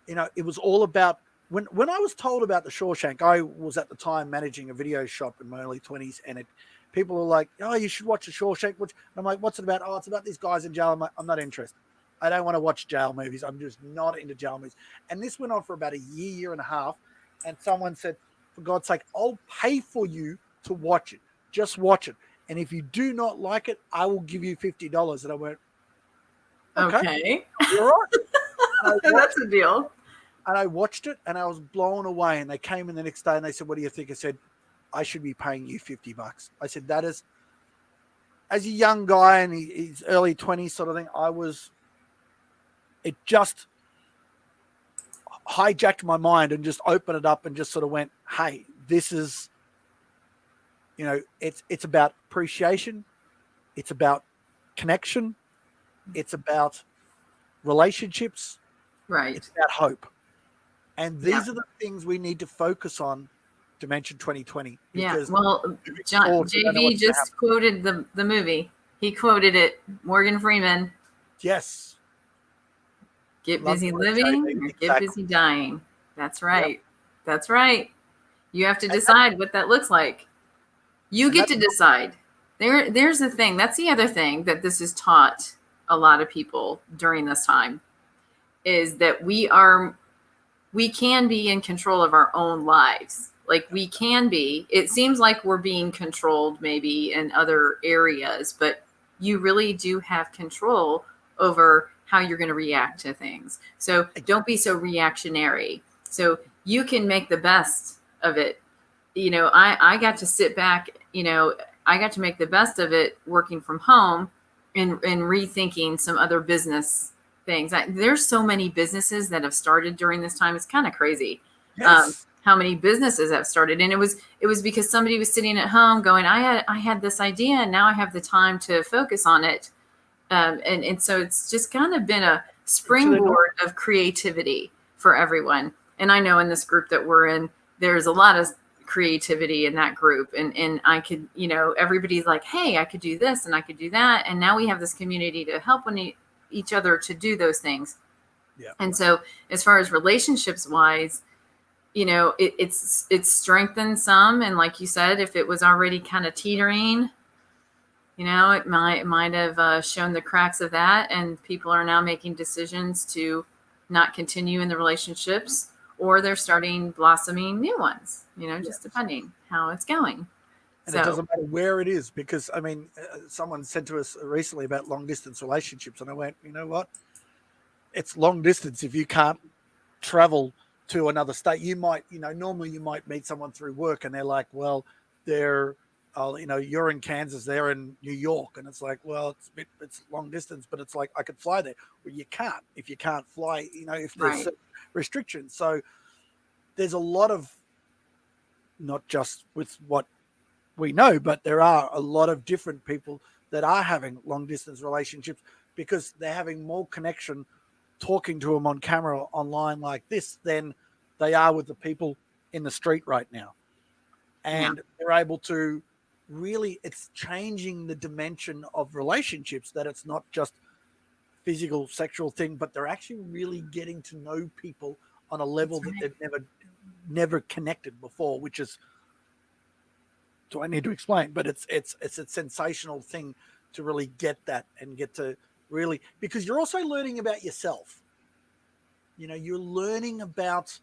it was all about, when I was told about the Shawshank, I was at the time managing a video shop in my early 20s, and people were like, oh, you should watch the Shawshank. And I'm like, what's it about? Oh, it's about these guys in jail. I'm like, I'm not interested. I don't want to watch jail movies. I'm just not into jail movies. And this went on for about a year and a half. And someone said, for God's sake, I'll pay for you to watch it. Just watch it. And if you do not like it, I will give you $50. And I went, okay. You're right. That's a deal. And I watched it and I was blown away. And they came in the next day and they said, what do you think? I said, I should be paying you $50. I said, that is, as a young guy in his early 20s sort of thing, it just hijacked my mind and just opened it up and just sort of went, hey, this is, it's about appreciation. It's about connection. It's about relationships. Right. It's about hope. And these are the things we need to focus on, Dimension 2020. Yeah. Well, JV just quoted the movie. He quoted it. Morgan Freeman. Yes. Get busy living or get busy dying. That's right. Yep. That's right. You have to decide what that looks like. You get to decide. There's the thing. That's the other thing that this has taught a lot of people during this time, is that we can be in control of our own lives. Like we can be. It seems like we're being controlled maybe in other areas, but you really do have control over how you're going to react to things. So don't be so reactionary. So you can make the best of it. I got to sit back, I got to make the best of it working from home and rethinking some other business things. There's so many businesses that have started during this time. It's kind of crazy. Yes. How many businesses have started. And it was because somebody was sitting at home going, I had this idea and now I have the time to focus on it. And so it's just kind of been a springboard of creativity for everyone. And I know in this group that we're in, there's a lot of creativity in that group. And I could, everybody's like, hey, I could do this and I could do that. And now we have this community to help each other to do those things. Yeah. And so as far as relationships wise, it's strengthened some. And like you said, if it was already kind of teetering, it might have shown the cracks of that, and people are now making decisions to not continue in the relationships, or they're starting blossoming new ones, just depending how it's going. And it doesn't matter where it is, because, someone said to us recently about long-distance relationships, and I went, you know what? It's long distance if you can't travel to another state. You might, normally you might meet someone through work, and they're like, well, you're in Kansas, they're in New York. And it's like, well, it's long distance, but it's like, I could fly there. Well, you can't, if you can't fly, if there's restrictions. So there's a lot of, not just with what we know, but there are a lot of different people that are having long distance relationships because they're having more connection talking to them on camera online like this than they are with the people in the street right now. And they're able to really, it's changing the dimension of relationships, that it's not just physical sexual thing, but they're actually really getting to know people on a level that they've never connected before, which is, do I need to explain? But it's a sensational thing really get that and get to really, because you're also learning about yourself. You're learning about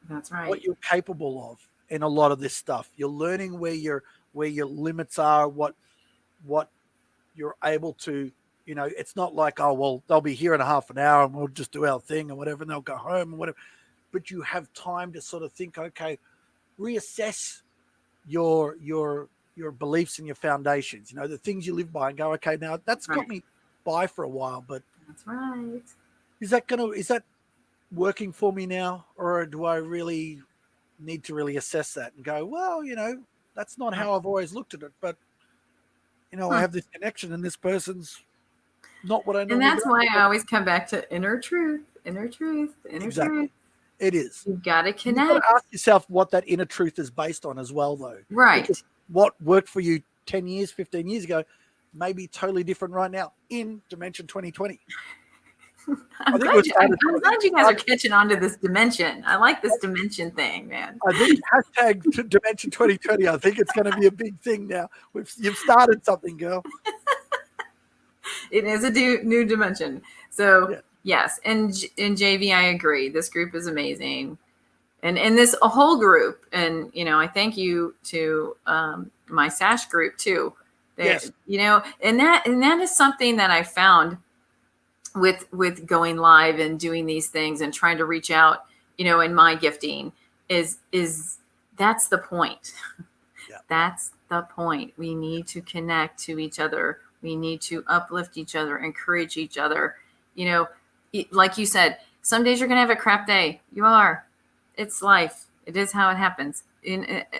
That's right. what you're capable of in a lot of this stuff. You're learning where your limits are, what you're able to. It's not like, oh well, they'll be here in a half an hour and we'll just do our thing or whatever, and they'll go home or whatever. But you have time to sort of think, okay, reassess your beliefs and your foundations. The things you live by, and go, okay, now that's got me by for a while, but that's right. Is that working for me now, or do I really need to really assess that and go, well, that's not how I've always looked at it, but I have this connection, and this person's not what I normally. And that's why I always come back to inner truth, inner truth, inner exactly. truth. It is. You've got to connect. You've got to ask yourself what that inner truth is based on as well, though. Right. Because what worked for you 10 years, 15 years ago may be totally different right now in Dimension 2020. I'm glad you guys are catching on to this dimension. I like this dimension thing, man. I think hashtag Dimension 2020. I think it's going to be a big thing now. You've started something, girl. It is a new dimension. So yes, and JV, I agree. This group is amazing, and this a whole group. And I thank you to my SASH group too. Yes. And that is something that I found with going live and doing these things and trying to reach out, in my gifting is that's the point. Yeah. That's the point. We need to connect to each other. We need to uplift each other, encourage each other. Like you said, some days you're going to have a crap day. You are. It's life. It is how it happens.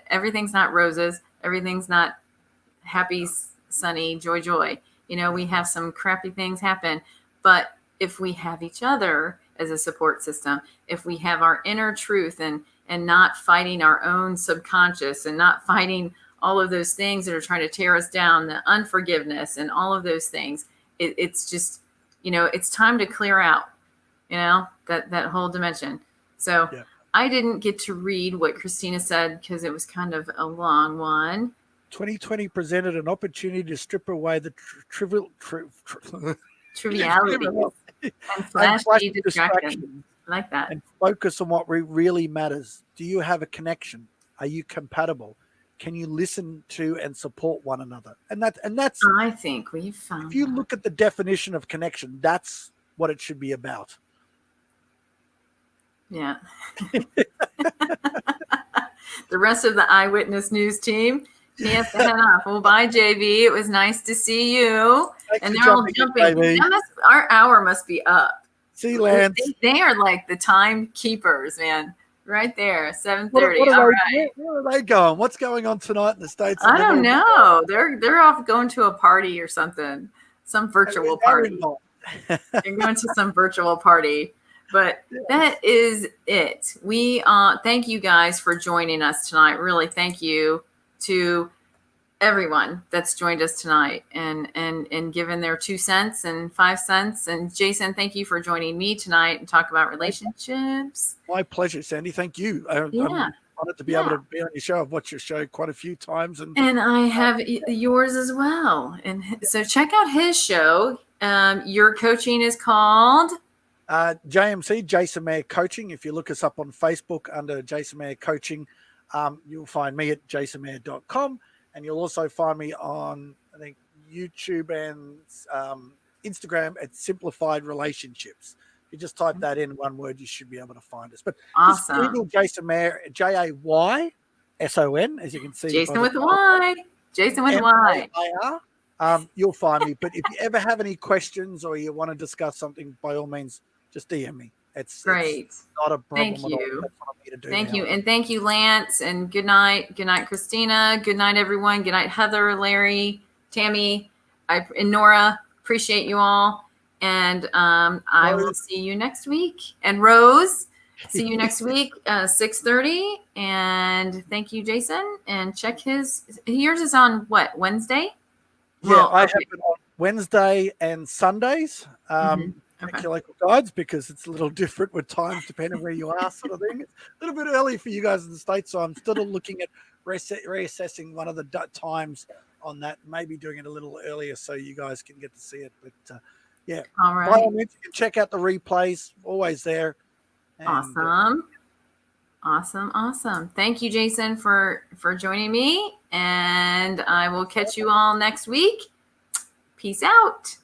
Everything's not roses. Everything's not happy, sunny, joy. We have some crappy things happen. But if we have each other as a support system, if we have our inner truth and not fighting our own subconscious and not fighting all of those things that are trying to tear us down, the unforgiveness and all of those things, it's just, it's time to clear out, that whole dimension. So I didn't get to read what Christina said because it was kind of a long one. 2020 presented an opportunity to strip away the triviality and flashy distractions. Like that. And focus on what really matters. Do you have a connection? Are you compatible? Can you listen to and support one another? And that's I think we've found. If you look at the definition of connection, that's what it should be about. Yeah. The rest of the Eyewitness News team, he has to head off. Well, bye, JV. It was nice to see you. Thanks and they're all jumping. Our hour must be up. See, Lance. They are like the timekeepers, man. Right there, 7:30. All right. Where are they going? What's going on tonight in the States? I don't know. They're off going to a party or something. Some virtual party. They're going to some virtual party. But that is it. We thank you guys for joining us tonight. Really, thank you to everyone that's joined us tonight and given their 2 cents and 5 cents. And Jayson, thank you for joining me tonight and talk about relationships. My pleasure, Sandy. Thank you. I'm honored to be able to be on your show. I've watched your show quite a few times. And I have yours as well. And so check out his show. Your coaching is called? JMC, Jayson Mair Coaching. If you look us up on Facebook under Jayson Mair Coaching, you'll find me at jasonmair.com. And you'll also find me on, I think, YouTube and Instagram at Simplified Relationships. If you just type that in one word, you should be able to find us. But awesome. Just Google Jayson Mair, Jayson, as you can see. Jayson with Y. Jayson with Y. You'll find me. But if you ever have any questions or you want to discuss something, by all means, just DM me. It's great. It's not a problem. Thank you. That's what I'm here to do. Thank you. And thank you, Lance. And good night. Good night, Christina. Good night, everyone. Good night, Heather, Larry, Tammy, and Nora. Appreciate you all. And I will see you next week. And Rose, see you next week, 6:30. And thank you, Jayson. And check yours is on what, Wednesday? Yeah, I have it on Wednesday and Sundays. Local guides, because it's a little different with times depending where you are, sort of thing. It's a little bit early for you guys in the States, so I'm still looking at reassessing one of the times on that. Maybe doing it a little earlier so you guys can get to see it. But yeah, All by all right. means, you can check out the replays. Always there. And Awesome. Awesome. Thank you, Jayson, for joining me. And I will catch you all next week. Peace out.